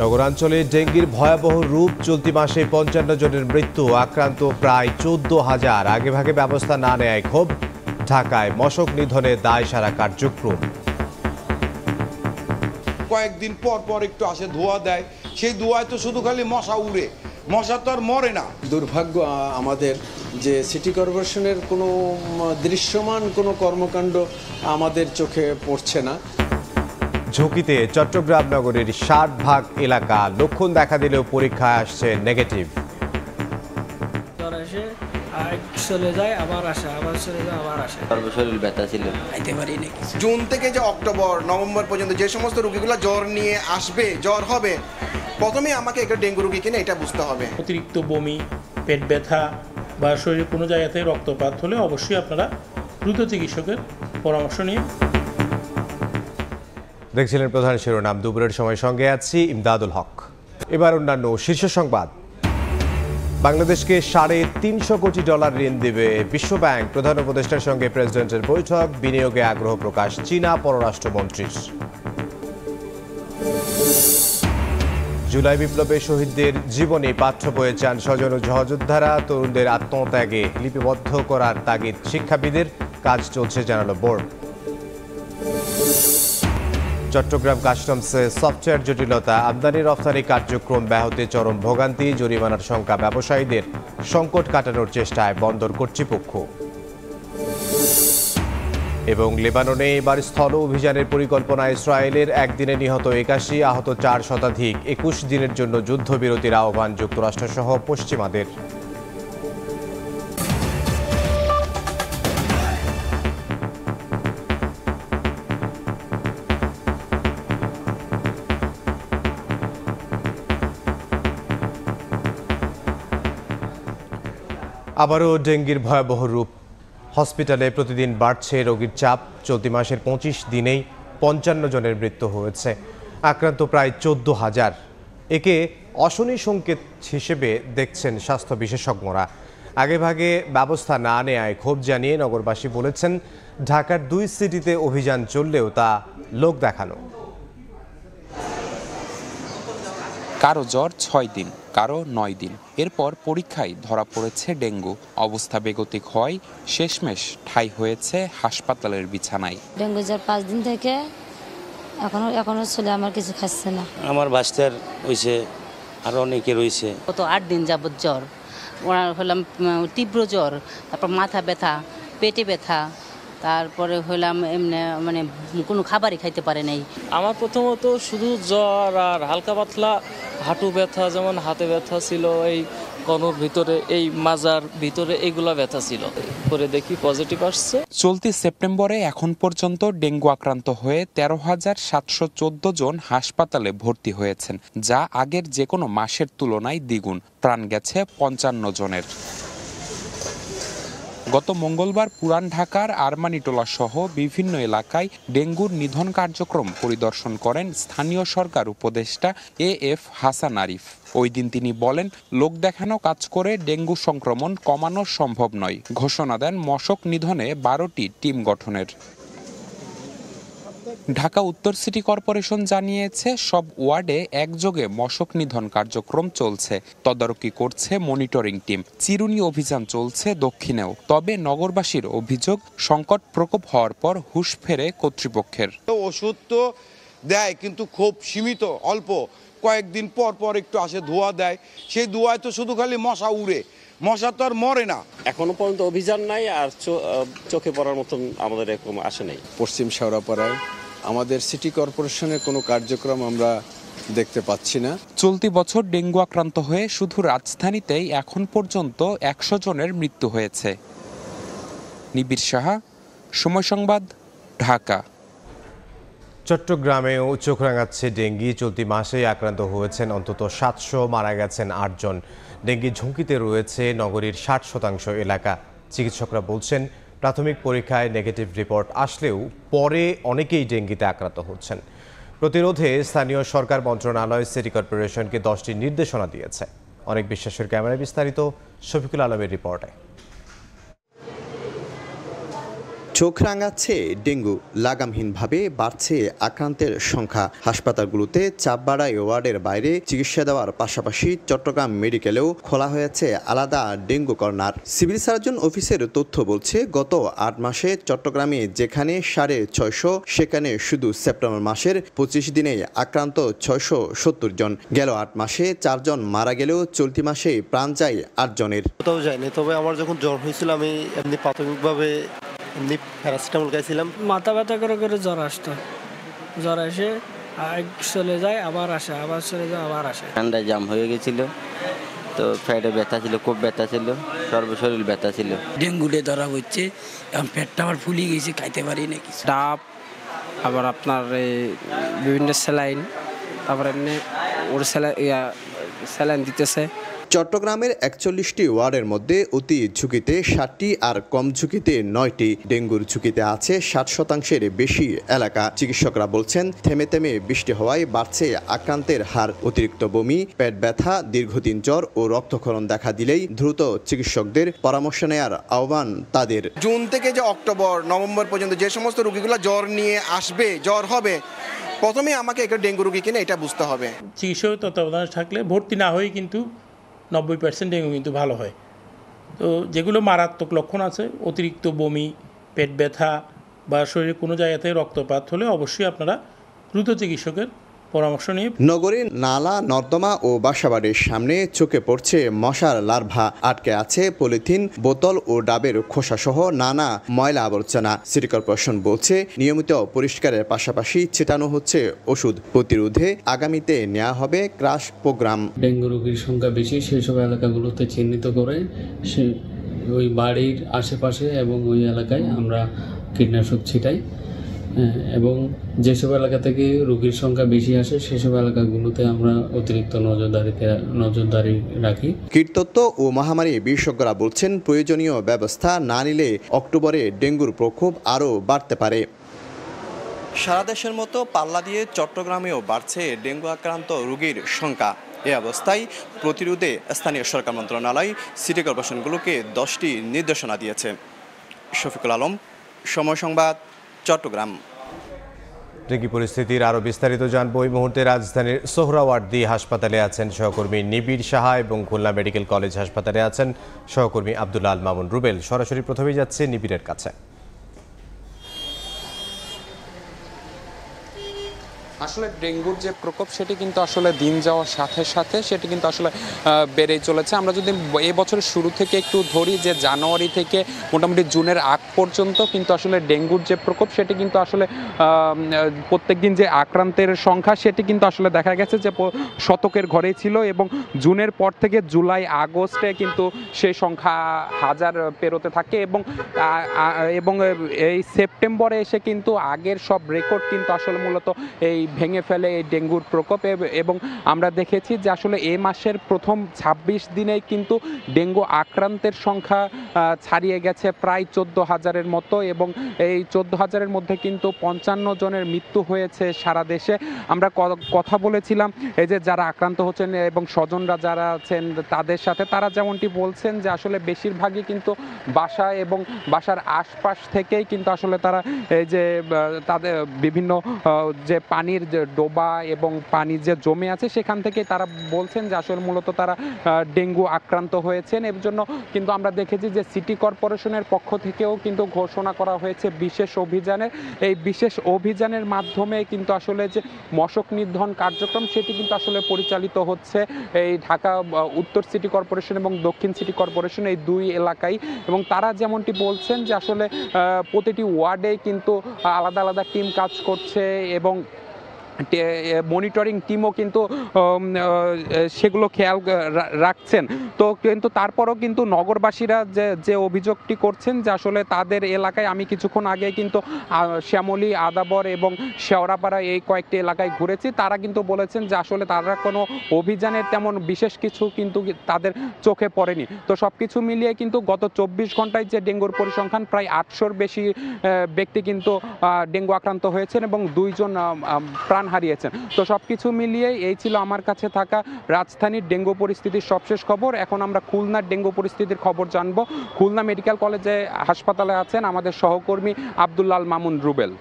নগরাঞ্চলে ডেঙ্গির ভয়াবহ রূপ, চলতি মাসে ৫৫ জনের মৃত্যু, আক্রান্ত প্রায় ১৪,০০০। আগেভাগে ব্যবস্থা না নেয় ক্ষোভ। ঢাকায় মশক নিধনে দায় সারা কার্যক্রম। কয়েকদিন পর পর একটু আসে, ধোয়া দেয়, সেই ধোয়ায় তো শুধু খালি মশা উড়ে, মশা তো আর মরে না। দুর্ভাগ্য আমাদের যে সিটি কর্পোরেশনের কোনো দৃশ্যমান কোনো কর্মকাণ্ড আমাদের চোখে পড়ছে না। ঝুঁকিতে চট্টগ্রাম নগরীর ৬০ ভাগ এলাকা, লক্ষণ দেখা দিলেও পরীক্ষায় আসছে নেগেটিভ। চলে যায়, আবার আসে, আবার চলে যায়, আবার আসে। শরীর ব্যথা ছিল। জুন থেকে যে অক্টোবর নভেম্বর পর্যন্ত যে সমস্ত রোগীগুলো জ্বর নিয়ে আসবে, জ্বর হবে, প্রথমে আমাকে একটা ডেঙ্গু রোগী কিনা এটা বুঝতে হবে। অতিরিক্ত বমি, পেট ব্যথা বা শরীরের কোনো জায়গাতে রক্তপাত হলে অবশ্যই আপনারা দ্রুত চিকিৎসকের পরামর্শ নিন। দেখছিলেন প্রধান শিরোনাম, দুপুরের সময় সঙ্গে আছি ইমদাদুল হক। এবার অন্যান্য শীর্ষ সংবাদ। বাংলাদেশকে $৩৫০ কোটি ঋণ দেবে বিশ্বব্যাংক, প্রধান উপদেষ্টার সঙ্গে প্রেসিডেন্টের বৈঠক, বিনিয়োগে আগ্রহ প্রকাশ চীনা পররাষ্ট্রমন্ত্রীর। জুলাই বিপ্লবে শহীদদের জীবনী পাঠ্য বইয়ে চান স্বজন ও সহযোদ্ধারা, তরুণদের আত্মত্যাগে লিপিবদ্ধ করার তাগিদ শিক্ষাবিদের, কাজ চলছে জানালো বোর্ড। চট্টগ্রাম কাস্টমসে সফটওয়্যার জটিলতা, আমদানি রপ্তানি কার্যক্রম ব্যাহতে চরম ভোগান্তি, জরিমানার শঙ্কা ব্যবসায়ীদের, সংকট কাটানোর চেষ্টায় বন্দর কর্তৃপক্ষ। এবং লেবাননে এবার স্থল অভিযানের পরিকল্পনা ইসরায়েলের, একদিনে নিহত ৮১, আহত ৪ শতাধিক, ২১ দিনের জন্য যুদ্ধবিরতির আহ্বান যুক্তরাষ্ট্রসহ পশ্চিমাদের। আবারও ডেঙ্গির ভয়াবহ রূপ, হসপিটালে প্রতিদিন বাড়ছে রোগীর চাপ। চলতি মাসের ২৫ দিনেই ৫৫ জনের মৃত্যু হয়েছে, আক্রান্ত প্রায় ১৪,০০০। একে অশনি সংকেত হিসেবে দেখছেন স্বাস্থ্য বিশেষজ্ঞরা। আগেভাগে ব্যবস্থা না নেয়ায় ক্ষোভ জানিয়ে নগরবাসী বলেছেন, ঢাকার ২ সিটিতে অভিযান চললেও তা লোক দেখানো। কারো জ্বর ৬ দিন, কারো ৯ দিন, এরপর পরীক্ষায় ধরা পড়েছে ডেঙ্গু। অবস্থা বেগতিক হয়, শেষমেশ ঠাঁই হয়েছে হাসপাতালের বিছানায়। ডেঙ্গু জ্বর ৫ দিন থেকে এখনো ছেলে আমার কিছু খাচ্ছে না। আমার বাচ্চার হয়েছে, আরো অনেকে রয়েছে। গত ৮ দিন যাবৎ জ্বর, ওনার হলাম তীব্র জ্বর, তারপর মাথা ব্যথা, পেটে ব্যথা, তারপরে হলাম এমনি মানে কোনো খাবারই খাইতে পারে নাই। আমার প্রথমত শুধু জ্বর আর হালকা পাতলা হাঁটু ব্যথা, যেমন হাতে ব্যথা ছিল, এই কনুর ভিতরে, এই মাজার ভিতরে এইগুলা ব্যথা ছিল। পরে দেখি পজিটিভ আসছে। চলতি সেপ্টেম্বরে এখন পর্যন্ত ডেঙ্গু আক্রান্ত হয়ে ১৩,৭১৪ জন হাসপাতালে ভর্তি হয়েছেন, যা আগের যে কোনো মাসের তুলনায় দ্বিগুণ। প্রাণ গেছে ৫৫ জনের। গত মঙ্গলবার পুরান ঢাকার আরমানিটোলা সহ বিভিন্ন এলাকায় ডেঙ্গুর নিধন কার্যক্রম পরিদর্শন করেন স্থানীয় সরকার উপদেষ্টা AF হাসান আরিফ। ওই দিন তিনি বলেন, লোক দেখানো কাজ করে ডেঙ্গু সংক্রমণ কমানো সম্ভব নয়। ঘোষণা দেন মশক নিধনে ১২টি টিম গঠনের। ঢাকা উত্তর সিটি কর্পোরেশন জানিয়েছে, সব ওয়ার্ডে একযোগে মশক নিধন কার্যক্রম চলছে। তদারকি করছে মনিটরিং টিম। চিরুনি অভিযান চলছে দক্ষিণেও। তবে নগরবাসীর অভিযোগ, সংকট প্রকোপ হওয়ার পর হুঁশ ফেরে কর্তৃপক্ষের। ওষুধ তো দেয়, কিন্তু খুব সীমিত, অল্প, কয়েকদিন পর পর একটু আসে, ধোয়া দেয়, সেই ধোয়ায় তো শুধু খালি মশা উড়ে, মশা তো আর মরে না। এখনো পর্যন্ত অভিযান নাই, আর চোখে পড়ার মতন আমাদের এরকম আসে নাই। পশ্চিম শেওড়াপাড়ায় আমাদের সিটি কর্পোরেশনের কোনো কার্যক্রম আমরা দেখতে পাচ্ছি না। চলতি বছর ডেঙ্গু আক্রান্ত হয়ে শুধু রাজধানীতেই এখন পর্যন্ত ১০০ জনের মৃত্যু হয়েছে। নিবিড় সাহা, সময় সংবাদ, ঢাকা। চট্টগ্রামেও চোখ রাঙাচ্ছে ডেঙ্গি। চলতি মাসেই আক্রান্ত হয়েছেন অন্তত ৭০০, মারা গেছেন ৮ জন। ডেঙ্গি ঝুঁকিতে রয়েছে নগরীর ৬০% এলাকা। চিকিৎসকরা বলছেন, প্রাথমিক পরীক্ষায় নেগেটিভ রিপোর্ট আসলেও পরে অনেকেই ডেঙ্গিতে আক্রান্ত হচ্ছেন। প্রতিরোধে স্থানীয় সরকার মন্ত্রণালয় সিটি কর্পোরেশনকে 10টি নির্দেশনা দিয়েছে। অনেক বিশ্বাসের ক্যামেরায় বিস্তারিত, শফিকুল আলমের রিপোর্টে। চোখ রাঙাচ্ছে ডেঙ্গু, লাগামহীনভাবে বাড়ছে আক্রান্তের সংখ্যা। হাসপাতালগুলোতে চাপ বাড়ায় ওয়ার্ডের বাইরে চিকিৎসা দেওয়ার পাশাপাশি চট্টগ্রাম মেডিকেলেও খোলা হয়েছে আলাদা ডেঙ্গু কর্নার। সিভিল সার্জন অফিসের তথ্য বলছে, গত 8 মাসে চট্টগ্রামে যেখানে 650, সেখানে শুধু সেপ্টেম্বর মাসের 25 দিনে আক্রান্ত 670 জন। গেল 8 মাসে 4 জন মারা গেলেও চলতি মাসে প্রাণ যায় 8 জনের। কোথাও যায়নি, তবে আমার যখন জ্বর হয়েছিল আমি এমনি প্রাথমিকভাবে এমনি প্যারাসিটামল খাইছিলাম। মাথা ব্যথা করে জ্বর আসতো, জ্বর এসে চলে যায়, আবার আসে, আবার চলে যায়, আবার আসে। ঠান্ডায় জাম হয়ে গেছিল, তো পেটে ব্যথা ছিল, খুব ব্যথা ছিল, সর্বশরীর ব্যথা ছিল। ডেঙ্গুতে ধরা হচ্ছে, এখন পেটটা আবার ফুলে গেছে, খাইতে পারি না কিছু। ডাব, আবার আপনার বিভিন্ন স্যালাইন, তারপর এমনি ওর স্যালাইন দিতেছে। চট্টগ্রামের 41টি ওয়ার্ডের মধ্যে অতি ঝুঁকিতে 7টি আর কম ঝুঁকিতে 9টি। ডেঙ্গুর ঝুঁকিতে আছে 60% বেশি এলাকা। চিকিৎসকরা বলছেন, থেমে থেমে বৃষ্টি হওয়ায় বাড়ছে আক্রান্তের হার। অতিরিক্ত বমি, পেট ব্যথা, দীর্ঘদিন জ্বর ও রক্তক্ষরণ দেখা দিলেই দ্রুত চিকিৎসকদের পরামর্শ নেয়ার আহ্বান তাদের। জুন থেকে যে অক্টোবর, নভেম্বর পর্যন্ত যে সমস্ত রোগীগুলো জ্বর নিয়ে আসবে, জ্বর হবে, প্রথমে আমাকে একটা ডেঙ্গু রোগী কিনা এটা বুঝতে হবে। চিকিৎসক তত্ত্বাবধানে থাকলে ভর্তি না হয়ে কিন্তু 90% ডেঙ্গু কিন্তু ভালো হয়। তো যেগুলো মারাত্মক লক্ষণ আছে, অতিরিক্ত বমি, পেট ব্যথা বা শরীরে কোনো জায়গাতে রক্তপাত হলে অবশ্যই আপনারা দ্রুত চিকিৎসকের পরামর্শ নিয়ে। নগরীর নালা, নর্দমা ও বাসাবাড়ির সামনে চোখে পড়ছে মশার লার্ভা। আটকে আছে পলিথিন, বোতল ও ডাবের খোসা সহ নানা ময়লা আবর্জনা। সিটি কর্পোরেশন বলছে, নিয়মিত পরিষ্কারের পাশাপাশি ছেটানো হচ্ছে ওষুধ। প্রতিরোধে আগামীতে নেওয়া হবে ক্রাশ প্রোগ্রাম। ডেঙ্গু রোগীর সংখ্যা বেশি সেই সব এলাকাগুলোতে চিহ্নিত করে ওই বাড়ির আশেপাশে এবং ওই এলাকায় আমরা কীটনাশক ছিটাই, এবং যেসব এলাকা থেকে রোগীর সংখ্যা বেশি আসে সেসব এলাকাগুলোতে আমরা অতিরিক্ত নজরদারি রাখি। কীটতত্ত্ব ও মহামারী বিশেষজ্ঞরা বলছেন, প্রয়োজনীয় ব্যবস্থা না নিলে অক্টোবরে ডেঙ্গুর প্রকোপ আরও বাড়তে পারে। সারা দেশের মতো পাল্লা দিয়ে চট্টগ্রামেও বাড়ছে ডেঙ্গু আক্রান্ত রোগীর সংখ্যা। এ অবস্থায় প্রতিরোধে স্থানীয় সরকার মন্ত্রণালয় সিটি কর্পোরেশনগুলোকে 10টি নির্দেশনা দিয়েছে। শফিকুল আলম, সময় সংবাদ, চট্টগ্রাম। ডেঙ্গি পরিস্থিতির আরও বিস্তারিত জানবো। এই মুহূর্তে রাজধানীর সোহরাওয়ার্দী হাসপাতালে আছেন সহকর্মী নিবিড় সাহা এবং খুলনা মেডিকেল কলেজ হাসপাতালে আছেন সহকর্মী আব্দুল আল মামুন রুবেল। সরাসরি প্রথমেই যাচ্ছে নিবিড়ের কাছে। আসলে ডেঙ্গুর যে প্রকোপ সেটি কিন্তু আসলে দিন যাওয়ার সাথে সাথে সেটি কিন্তু আসলে বেড়েই চলেছে। আমরা যদি এই বছরের শুরু থেকে একটু ধরি, যে জানুয়ারি থেকে মোটামুটি জুনের আগ পর্যন্ত কিন্তু আসলে ডেঙ্গুর যে প্রকোপ সেটি কিন্তু আসলে প্রত্যেক দিন যে আক্রান্তের সংখ্যা সেটি কিন্তু আসলে দেখা গেছে যে শতকের ঘরেই ছিল, এবং জুনের পর থেকে জুলাই আগস্টে কিন্তু সেই সংখ্যা 1000 পেরোতে থাকে, এবং এই সেপ্টেম্বরে এসে কিন্তু আগের সব রেকর্ড কিন্তু আসলে মূলত এই ভেঙে ফেলে এই ডেঙ্গুর প্রকোপে। এবং আমরা দেখেছি যে আসলে এই মাসের প্রথম 26 দিনেই কিন্তু ডেঙ্গু আক্রান্তের সংখ্যা ছাড়িয়ে গেছে প্রায় 14,000-এর মতো, এবং এই 14,000-এর মধ্যে কিন্তু 55 জনের মৃত্যু হয়েছে সারা দেশে। আমরা কথা বলেছিলাম এই যে যারা আক্রান্ত হচ্ছেন এবং স্বজনরা যারা আছেন তাদের সাথে, তারা যেমনটি বলছেন যে আসলে বেশিরভাগই কিন্তু বাসা এবং বাসার আশপাশ থেকেই কিন্তু আসলে তারা এই যে তাদের বিভিন্ন যে পানির যে ডোবা এবং পানি যে জমে আছে সেখান থেকে তারা বলছেন যে আসলে মূলত তারা ডেঙ্গু আক্রান্ত হয়েছেন। এর জন্য কিন্তু আমরা দেখেছি যে সিটি কর্পোরেশনের পক্ষ থেকেও কিন্তু ঘোষণা করা হয়েছে বিশেষ অভিযানের। এই বিশেষ অভিযানের মাধ্যমে কিন্তু আসলে যে মশক নিধন কার্যক্রম সেটি কিন্তু আসলে পরিচালিত হচ্ছে এই ঢাকা উত্তর সিটি কর্পোরেশন এবং দক্ষিণ সিটি কর্পোরেশন, এই দুই এলাকায়। এবং তারা যেমনটি বলছেন যে আসলে প্রতিটি ওয়ার্ডে কিন্তু আলাদা আলাদা টিম কাজ করছে, এবং মনিটরিং টিমও কিন্তু সেগুলো খেয়াল রাখছেন। তো কিন্তু তারপরও কিন্তু নগরবাসীরা যে অভিযোগটি করছেন যে আসলে তাদের এলাকায়, আমি কিছুক্ষণ আগে কিন্তু শ্যামলী, আদাবর এবং শেওড়াপাড়া এই কয়েকটি এলাকায় ঘুরেছি, তারা কিন্তু বলেছেন যে আসলে তারা কোনো অভিযানের তেমন বিশেষ কিছু কিন্তু তাদের চোখে পড়েনি। তো সব কিছু মিলিয়ে কিন্তু গত 24 ঘন্টায় যে ডেঙ্গুর পরিসংখ্যান প্রায় 800-র বেশি ব্যক্তি কিন্তু ডেঙ্গু আক্রান্ত হয়েছেন এবং 2 জন প্রাণ প্রাণ হারিয়েছেন। তো সবকিছু মিলিয়ে এই ছিল আমার কাছে থাকা রাজধানীর ডেঙ্গু পরিস্থিতির সবশেষ খবর। এখন আমরা খুলনার ডেঙ্গু পরিস্থিতির খবর জানবো। খুলনা মেডিকেল কলেজে হাসপাতালে আছেন আমাদের সহকর্মী আব্দুল্লাহ আল মামুন রুবেল।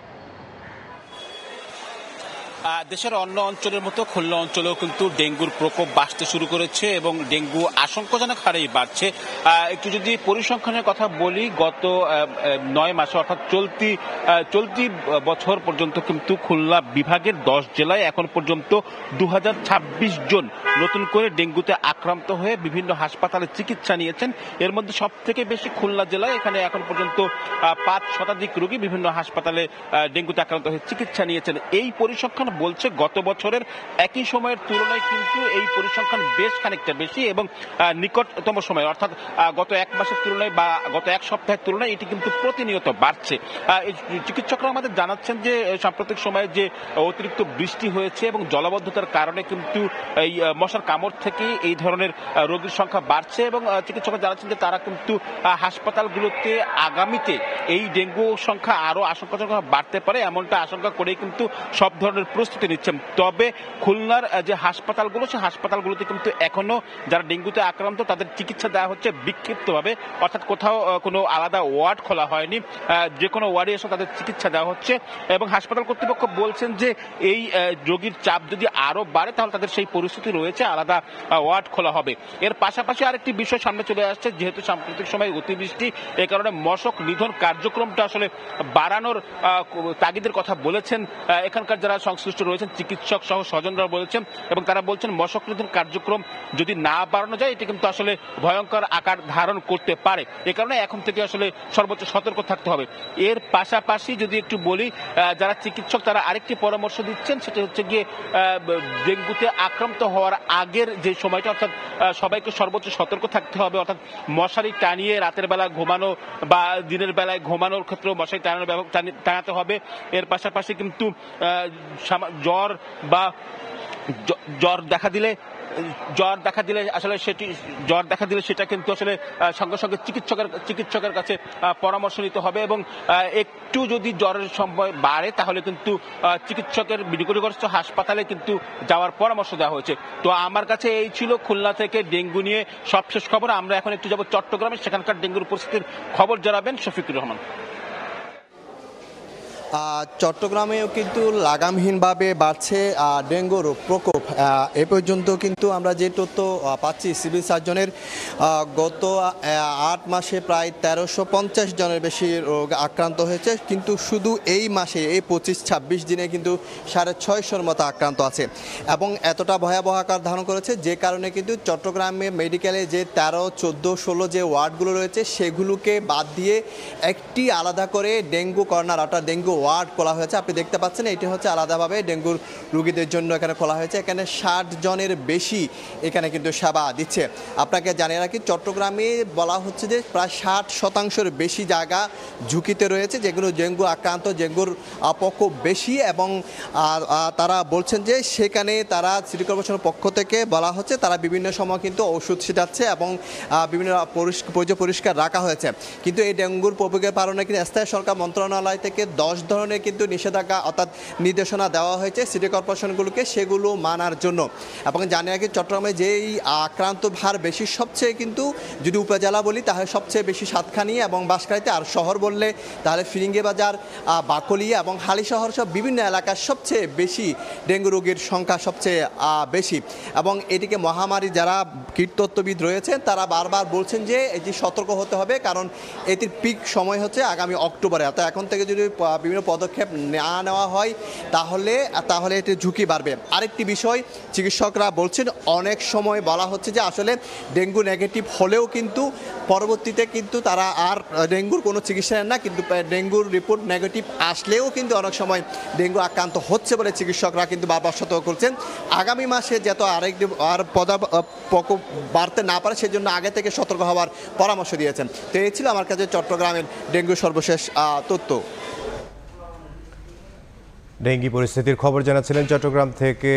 দেশের অন্য অঞ্চলের মতো খুলনা অঞ্চলেও কিন্তু ডেঙ্গুর প্রকোপ বাড়তে শুরু করেছে এবং ডেঙ্গু আশঙ্কাজনক হারেই বাড়ছে। একটু যদি পরিসংখ্যানের কথা বলি, গত 9 মাসে অর্থাৎ চলতি বছর পর্যন্ত কিন্তু খুলনা বিভাগের 10 জেলায় এখন পর্যন্ত 2026 জন নতুন করে ডেঙ্গুতে আক্রান্ত হয়ে বিভিন্ন হাসপাতালে চিকিৎসা নিয়েছেন। এর মধ্যে সব থেকে বেশি খুলনা জেলায়, এখানে এখন পর্যন্ত 5 শতাধিক রোগী বিভিন্ন হাসপাতালে ডেঙ্গুতে আক্রান্ত হয়ে চিকিৎসা নিয়েছেন। এই পরিসংখ্যান বলছে গত বছরের একই সময়ের তুলনায় কিন্তু এই পরিসংখ্যান বেশ খানিকটা বেশি এবং নিকটতম সময় অর্থাৎ গত 1 মাসের তুলনায় বা গত 1 সপ্তাহের তুলনায় এটি কিন্তু প্রতিনিয়ত বাড়ছে। চিকিৎসকরা আমাদের জানাচ্ছেন যে সাম্প্রতিক সময়ে যে অতিরিক্ত বৃষ্টি হয়েছে এবং জলাবদ্ধতার কারণে কিন্তু এই মশার কামড় থেকে এই ধরনের রোগীর সংখ্যা বাড়ছে এবং চিকিৎসকরা জানাচ্ছেন যে তারা কিন্তু হাসপাতালগুলোতে আগামীতে এই ডেঙ্গু সংখ্যা আরো আশঙ্কাজনক বাড়তে পারে এমনটা আশঙ্কা করেই কিন্তু সব ধরনের প্রস্তুতি নিচ্ছেন। তবে খুলনার যে হাসপাতালগুলো, সেই হাসপাতালগুলোতে কিন্তু এখনো যারা ডেঙ্গুতে আক্রান্ত তাদের চিকিৎসা দেওয়া হচ্ছে বিক্ষিপ্তভাবে, অর্থাৎ কোথাও কোনো আলাদা ওয়ার্ড খোলা হয়নি, যে কোনো ওয়ার্ডে এসে তাদের চিকিৎসা দেওয়া হচ্ছে এবং হাসপাতাল কর্তৃপক্ষ বলছেন যে এই রোগীর চাপ যদি আরো বাড়ে তাহলে তাদের সেই পরিস্থিতি রয়েছে, আলাদা ওয়ার্ড খোলা হবে। এর পাশাপাশি আরেকটি বিষয় সামনে চলে আসছে, যেহেতু সাম্প্রতিক সময় অতিবৃষ্টি, এই কারণে মশক নিধন কার্যক্রমটা আসলে বাড়ানোর তাগিদের কথা বলেছেন এখানকার যারা সংশ্লিষ্ট রয়েছেন, চিকিৎসক সহ স্বজনরা বলেছেন এবং তারা বলছেন মশক নিধন কার্যক্রম যদি না বাড়ানো যায় এটি কিন্তু আসলে ভয়ঙ্কর আকার ধারণ করতে পারে। এ কারণে এখন থেকে আসলে সর্বোচ্চ সতর্ক থাকতে হবে। এর পাশাপাশি যদি একটু বলি, যারা চিকিৎসক তারা আরেকটি পরামর্শ দিচ্ছেন, সেটা হচ্ছে গিয়ে ডেঙ্গুতে আক্রান্ত হওয়ার আগের যে সময়টা, অর্থাৎ সবাইকে সর্বোচ্চ সতর্ক থাকতে হবে, অর্থাৎ মশারি টানিয়ে রাতের বেলা ঘুমানো বা দিনের বেলায় ঘুমানোর ক্ষেত্রেও মশারি টানাতে হবে। এর পাশাপাশি কিন্তু জ্বর দেখা দিলে সেটা কিন্তু আসলে সঙ্গে সঙ্গে চিকিৎসকের কাছে পরামর্শ নিতে হবে এবং একটু যদি জ্বরের সময় বাড়ে তাহলে কিন্তু চিকিৎসকের নিকটবর্তী হাসপাতালে কিন্তু যাওয়ার পরামর্শ দেওয়া হয়েছে। তো আমার কাছে এই ছিল খুলনা থেকে ডেঙ্গু নিয়ে সবশেষ খবর। আমরা এখন একটু যাব চট্টগ্রামে, সেখানকার ডেঙ্গুর পরিস্থিতির খবর জানাবেন শফিকুর রহমান। চট্টগ্রামেও কিন্তু লাগামহীনভাবে বাড়ছে ডেঙ্গুর প্রকোপ। এ পর্যন্ত কিন্তু আমরা যে তথ্য পাচ্ছি সিভিল সার্জনের, গত 8 মাসে প্রায় 1350 জনের বেশি রোগ আক্রান্ত হয়েছে, কিন্তু শুধু এই মাসে এই 25-26 দিনে কিন্তু 650-র মতো আক্রান্ত আছে এবং এতটা ভয়াবহ আকার ধারণ করেছে, যে কারণে কিন্তু চট্টগ্রামে মেডিকেলে যে 13, 14, 16 যে ওয়ার্ডগুলো রয়েছে সেগুলোকে বাদ দিয়ে একটি আলাদা করে ডেঙ্গু কর্নার, অর্থাৎ ডেঙ্গু ওয়ার্ড খোলা হয়েছে। আপনি দেখতে পাচ্ছেন এটি হচ্ছে আলাদাভাবে ডেঙ্গুর রোগীদের জন্য এখানে খোলা হয়েছে। এখানে 60 জনের বেশি এখানে কিন্তু সেবা দিচ্ছে। আপনাকে জানিয়ে রাখি, চট্টগ্রামে বলা হচ্ছে যে প্রায় 60% বেশি জায়গা ঝুঁকিতে রয়েছে, যেগুলো ডেঙ্গু আক্রান্ত, ডেঙ্গুর প্রকোপ বেশি এবং তারা বলছেন যে সেখানে তারা সিটি কর্পোরেশনের পক্ষ থেকে বলা হচ্ছে তারা বিভিন্ন সময় কিন্তু ওষুধ ছিটাচ্ছে এবং বিভিন্ন পরিষ্কার রাখা হয়েছে। কিন্তু এই ডেঙ্গুর প্রকোপের কারণে কিন্তু স্থায়ী সরকার মন্ত্রণালয় থেকে 10 ধরনের কিন্তু নিষেধাজ্ঞা অর্থাৎ নির্দেশনা দেওয়া হয়েছে সিটি কর্পোরেশনগুলোকে, সেগুলো মানার জন্য। এবং জানি রাখি চট্টগ্রামে যেই আক্রান্ত হার বেশি, সবচেয়ে কিন্তু যদি উপজেলা বলি তাহলে সবচেয়ে বেশি সাতখানি এবং বাঁশখালীতে, আর শহর বললে তাহলে ফিরিঙ্গি বাজার, বাকলিয়া এবং হালি শহর সব বিভিন্ন এলাকার সবচেয়ে বেশি ডেঙ্গু রোগীর সংখ্যা সবচেয়ে বেশি। এবং এটিকে মহামারী যারা কীটতত্ত্ববিদ রয়েছেন তারা বারবার বলছেন যে এটি সতর্ক হতে হবে, কারণ এটির পিক সময় হচ্ছে আগামী অক্টোবরে। অর্থাৎ এখন থেকে যদি বিভিন্ন পদক্ষেপ না নেওয়া হয় তাহলে এটির ঝুঁকি বাড়বে। আরেকটি বিষয়, চিকিৎসকরা বলছেন অনেক সময় বলা হচ্ছে যে আসলে ডেঙ্গু নেগেটিভ হলেও কিন্তু পরবর্তীতে কিন্তু তারা আর ডেঙ্গুর কোনো চিকিৎসা নেন না, কিন্তু ডেঙ্গুর রিপোর্ট নেগেটিভ আসলেও কিন্তু অনেক সময় ডেঙ্গু আক্রান্ত হচ্ছে বলে চিকিৎসকরা কিন্তু বারবার সতর্ক করছেন। আগামী মাসে যাতে প্রকোপ বাড়তে না পারে সেজন্য আগে থেকে সতর্ক হওয়ার পরামর্শ দিয়েছেন। তো এই ছিল আমার কাছে চট্টগ্রামের ডেঙ্গু সর্বশেষ তথ্য। ডেঙ্গি পরিস্থিতির খবর জানাচ্ছিলেন চট্টগ্রাম থেকে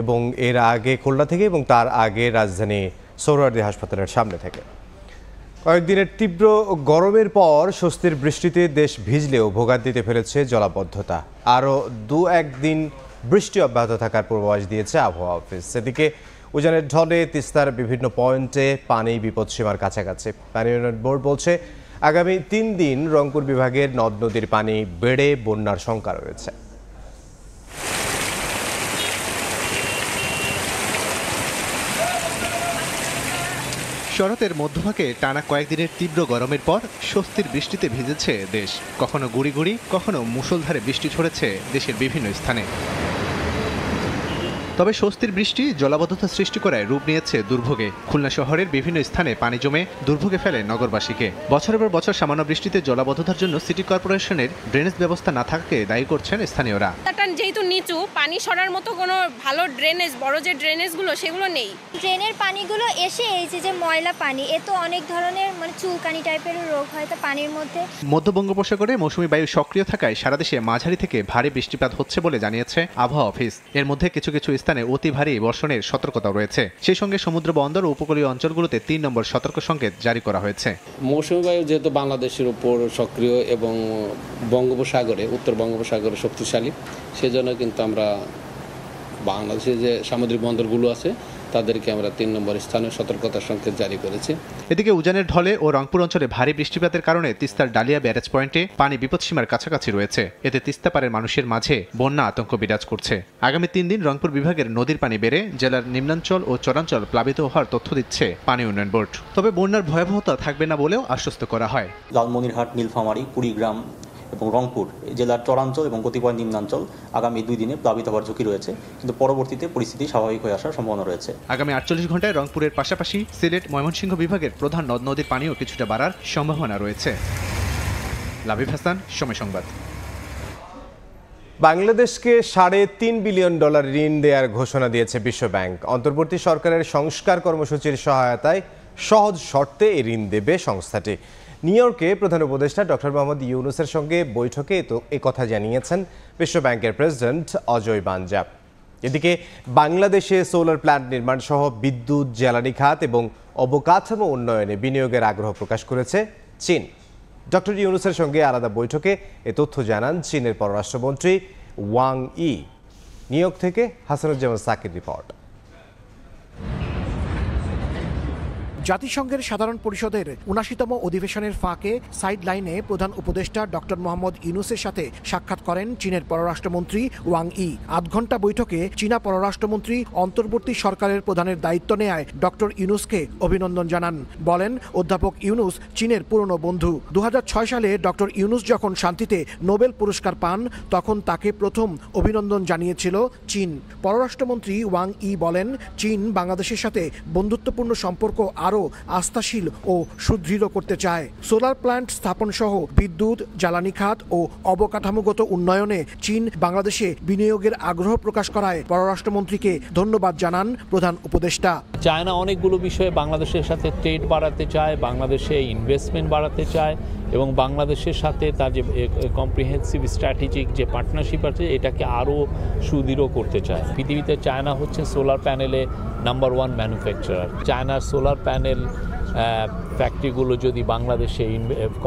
এবং এর আগে খুলনা থেকে এবং তার আগে রাজধানী সোহরাওয়ার্দী হাসপাতালের সামনে থেকে। কয়েকদিনের তীব্র গরমের পর স্বস্তির বৃষ্টিতে দেশ ভিজলেও ভোগান্তিতে ফেলেছে জলাবদ্ধতা। আরও 2-1 দিন বৃষ্টি অব্যাহত থাকার পূর্বাভাস দিয়েছে আবহাওয়া অফিস। এদিকে উজানের ঢলে তিস্তার বিভিন্ন পয়েন্টে পানি বিপদসীমার কাছাকাছি। পানি উন্নয়ন বোর্ড বলছে আগামী 3 দিন রংপুর বিভাগের নদ নদীর পানি বেড়ে বন্যার শঙ্কা রয়েছে। শরতের মধ্যভাগে টানা কয়েকদিনের তীব্র গরমের পর স্বস্তির বৃষ্টিতে ভিজেছে দেশ। কখনো গুড়ি গুড়ি, কখনো মুষলধারে বৃষ্টি ঝরেছে দেশের বিভিন্ন স্থানে। তবে স্বস্তির বৃষ্টি জলাবদ্ধতা সৃষ্টি করায় রূপ নিয়েছে দুর্ভোগে। খুলনা শহরের বিভিন্ন স্থানে পানি জমে দুর্ভোগে ফেলে নগরবাসীকে। বছরের পর বছর সামান্য বৃষ্টিতে জলাবদ্ধতার জন্য সিটি কর্পোরেশনের ড্রেনেজ ব্যবস্থা না থাকতে দায়ী করছেন স্থানীয়রা। যেহেতু নিচু, পানি সরার মতো কোনো ভালো ড্রেনেজ, বড় যে ড্রেনেজগুলো সেগুলো নেই। ড্রেনের পানিগুলো এসে এই যে ময়লা পানি, এ তো অনেক ধরনের চুলকানি টাইপের রোগ হয় তো পানির মধ্যে। মধ্য বঙ্গোপসাগরে মৌসুমী বায়ু সক্রিয় থাকায় সারা দেশে মাঝারি থেকে ভারী বৃষ্টিপাত হচ্ছে বলে জানিয়েছে আবহাওয়া অফিস। এর মধ্যে কিছু কিছু স্থানে অতি ভারী বর্ষণের সতর্কতা রয়েছে। সেই সঙ্গে সমুদ্র বন্দর ও উপকূলীয় অঞ্চলগুলোতে 3 নম্বর সতর্ক সংকেত জারি করা হয়েছে। মৌসুমী বায়ু যেহেতু বাংলাদেশের উপর সক্রিয় এবং বঙ্গোপসাগরে, উত্তর বঙ্গোপসাগরে শক্তিশালী, সেজন্য কিন্তু আমরা বাংলাদেশে যে সামুদ্রিক বন্দরগুলো আছে তাদেরকে আমরা 3 নম্বর স্থানীয় সতর্কতার সংকেত জারি করেছি। এদিকে উজানের ঢলে ও রংপুর অঞ্চলে ভারী বৃষ্টিপাতের কারণে তিস্তার ডালিয়া ব্যারেজ পয়েন্টে পানি বিপদসীমার কাছাকাছি রয়েছে। এতে তিস্তা পারের মানুষের মাঝে বন্যা আতঙ্ক বিরাজ করছে। আগামী 3 দিন রংপুর বিভাগের নদীর পানি বেড়ে জেলার নিম্নাঞ্চল ও চরাঞ্চল প্লাবিত হওয়ার তথ্য দিচ্ছে পানি উন্নয়ন বোর্ড। তবে বন্যার ভয়াবহতা থাকবে না বলেও আশ্বস্ত করা হয়। লালমনিরহাট, নীলফামারী, কুড়িগ্রাম এবং রংপুর জেলার চরাঞ্চল এবং কতিপয় নিম্নাঞ্চল আগামী 2 দিনে প্লাবিত হওয়ার ঝুঁকি রয়েছে, কিন্তু পরবর্তীতে পরিস্থিতি স্বাভাবিক হয়ে আসার সম্ভাবনা রয়েছে। আগামী 48 ঘন্টায় রংপুরের পাশাপাশি সিলেট, ময়মনসিংহ বিভাগের প্রধান নদ নদীর পানিও কিছুটা বাড়ার সম্ভাবনা রয়েছে। লাবিব হাসান, সময় সংবাদ। বাংলাদেশকে $3.5 বিলিয়ন ঋণ দেওয়ার ঘোষণা দিয়েছে বিশ্বব্যাংক। অন্তর্বর্তী সরকারের সংস্কার কর্মসূচির সহায়তায় সহজ শর্তে এই ঋণ দেবে সংস্থাটি। নিউ ইয়র্কে প্রধান উপদেষ্টা ডক্টর মোহাম্মদ ইউনুসের সঙ্গে বৈঠকে একথা জানিয়েছেন বিশ্বব্যাংকের প্রেসিডেন্ট অজয় বাঞ্জা। এদিকে বাংলাদেশে সোলার প্ল্যান্ট নির্মাণ সহ বিদ্যুৎ, জ্বালানি খাত এবং অবকাঠামো উন্নয়নে বিনিয়োগের আগ্রহ প্রকাশ করেছে চীন। ডক্টর ইউনুসের সঙ্গে আলাদা বৈঠকে এ তথ্য জানান চীনের পররাষ্ট্রমন্ত্রী ওয়াং ই। নিউ ইয়র্ক থেকে হাসানুজ্জামান সাকির রিপোর্ট। জাতিসংঘের সাধারণ পরিষদের ৭৯তম অধিবেশনের ফাঁকে সাইড লাইনে প্রধান উপদেষ্টা ডক্টর মোহাম্মদ ইউনুসের সাথে সাক্ষাৎ করেন চীনের পররাষ্ট্রমন্ত্রী ওয়াং ই। আধ ঘণ্টা বৈঠকে চীনা পররাষ্ট্রমন্ত্রী অন্তর্বর্তী সরকারের প্রধানের দায়িত্ব নেয়ায় ডক্টর ইউনুসকে অভিনন্দন জানান। বলেন, অধ্যাপক ইউনুস চীনের পুরনো বন্ধু। ২০০৬ সালে ডক্টর ইউনুস যখন শান্তিতে নোবেল পুরস্কার পান তখন তাকে প্রথম অভিনন্দন জানিয়েছিল চীন। পররাষ্ট্রমন্ত্রী ওয়াং ই বলেন, চীন বাংলাদেশের সাথে বন্ধুত্বপূর্ণ সম্পর্ক আরও আস্থাশীল ও সুদৃঢ় করতে চায়। সোলার প্ল্যান্ট স্থাপন সহ বিদ্যুৎ, জ্বালানি খাত ও অবকাঠামোগত উন্নয়নে চীন বাংলাদেশে বিনিয়োগের আগ্রহ প্রকাশ করায় পররাষ্ট্রমন্ত্রীকে ধন্যবাদ জানান প্রধান উপদেষ্টা। চায়না অনেকগুলো বিষয়ে বাংলাদেশের সাথে ট্রেড বাড়াতে চায়, বাংলাদেশে ইনভেস্টমেন্ট বাড়াতে চায় এবং বাংলাদেশের সাথে তার যে কম্প্রিহেন্সিভ স্ট্র্যাটেজিক যে পার্টনারশিপ আছে এটাকে আরও সুদৃঢ় করতে চায়। পৃথিবীতে চায়না হচ্ছে সোলার প্যানেলে নাম্বার 1 ম্যানুফ্যাকচারার। চায়নার সোলার প্যানেল ফ্যাক্টরিগুলো যদি বাংলাদেশে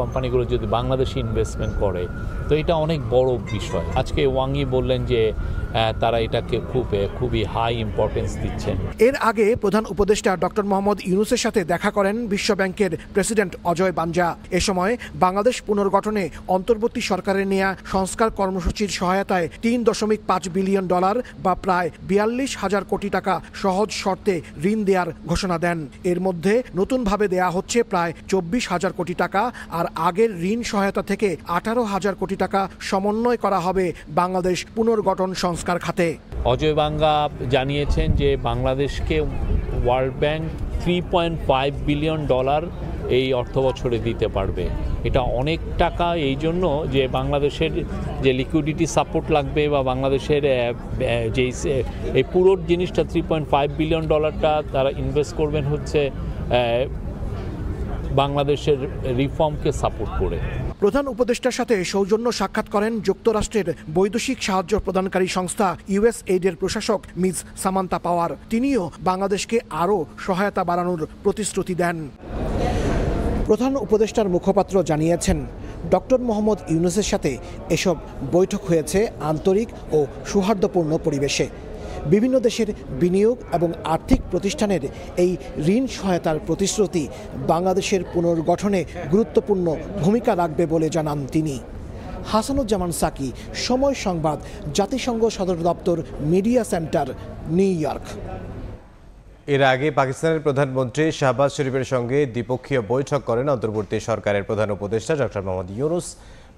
কোম্পানিগুলো যদি বাংলাদেশে ইনভেস্টমেন্ট করে তো এটা অনেক বড় বিষয়। আজকে ওয়াংই বললেন যে তারা এটাকে খুবই হাই ইম্পর্টেন্স দিচ্ছেন। এর আগে প্রধান উপদেষ্টা ডক্টর মোহাম্মদ ইউনুসের সাথে দেখা করেন বিশ্বব্যাংকের প্রেসিডেন্ট অজয় বাঞ্জা। এ সময় বাংলাদেশ পুনর্গঠনে অন্তর্বর্তী সরকারের নেয়া সংস্কার কর্মসূচির সহায়তায় $3.5 বিলিয়ন বা প্রায় 42,000 কোটি টাকা সহজ শর্তে ঋণ দেওয়ার ঘোষণা দেন। এর মধ্যে নতুনভাবে দেয়া হচ্ছে প্রায় 24,000 কোটি টাকা, আর আগের ঋণ সহায়তা থেকে 18,000 কোটি টাকা সমন্বয় করা হবে বাংলাদেশ পুনর্গঠন সংস্কার খাতে। অজয় বাঙ্গা জানিয়েছেন যে বাংলাদেশকে ওয়ার্ল্ড ব্যাংক $3.5 বিলিয়ন এই অর্থ বছরে দিতে পারবে। এটা অনেক টাকা এই জন্য যে বাংলাদেশের যে লিকুইডিটি সাপোর্ট লাগবে বা বাংলাদেশের যে এই পুরো জিনিসটা $3.5 বিলিয়ন তারা ইনভেস্ট করবেন হচ্ছে বাংলাদেশের রিফর্মকে সাপোর্ট করে। প্রধান উপদেষ্টার সাথে সৌজন্য সাক্ষাৎ করেন যুক্তরাষ্ট্রের বৈদেশিক সাহায্য প্রদানকারী সংস্থা USAID-এর প্রশাসক মিস সামান্তা পাওয়ার। তিনিও বাংলাদেশকে আরও সহায়তা বাড়ানোর প্রতিশ্রুতি দেন। প্রধান উপদেষ্টার মুখপাত্র জানিয়েছেন, ডক্টর মোহাম্মদ ইউনূসের সাথে এসব বৈঠক হয়েছে আন্তরিক ও সৌহার্দ্যপূর্ণ পরিবেশে। বিভিন্ন দেশের বিনিয়োগ এবং আর্থিক প্রতিষ্ঠানের এই ঋণ সহায়তার প্রতিশ্রুতি বাংলাদেশের পুনর্গঠনে গুরুত্বপূর্ণ ভূমিকা রাখবে বলে জানান তিনি। হাসানুজ্জামান সাকি, সময় সংবাদ, জাতিসংঘ সদর দপ্তর, মিডিয়া সেন্টার, নিউ ইয়র্ক। এর আগে পাকিস্তানের প্রধানমন্ত্রী শাহবাজ শরীফের সঙ্গে দ্বিপক্ষীয় বৈঠক করেন অন্তর্বর্তী সরকারের প্রধান উপদেষ্টা ডক্টর মোহাম্মদ ইউনূস।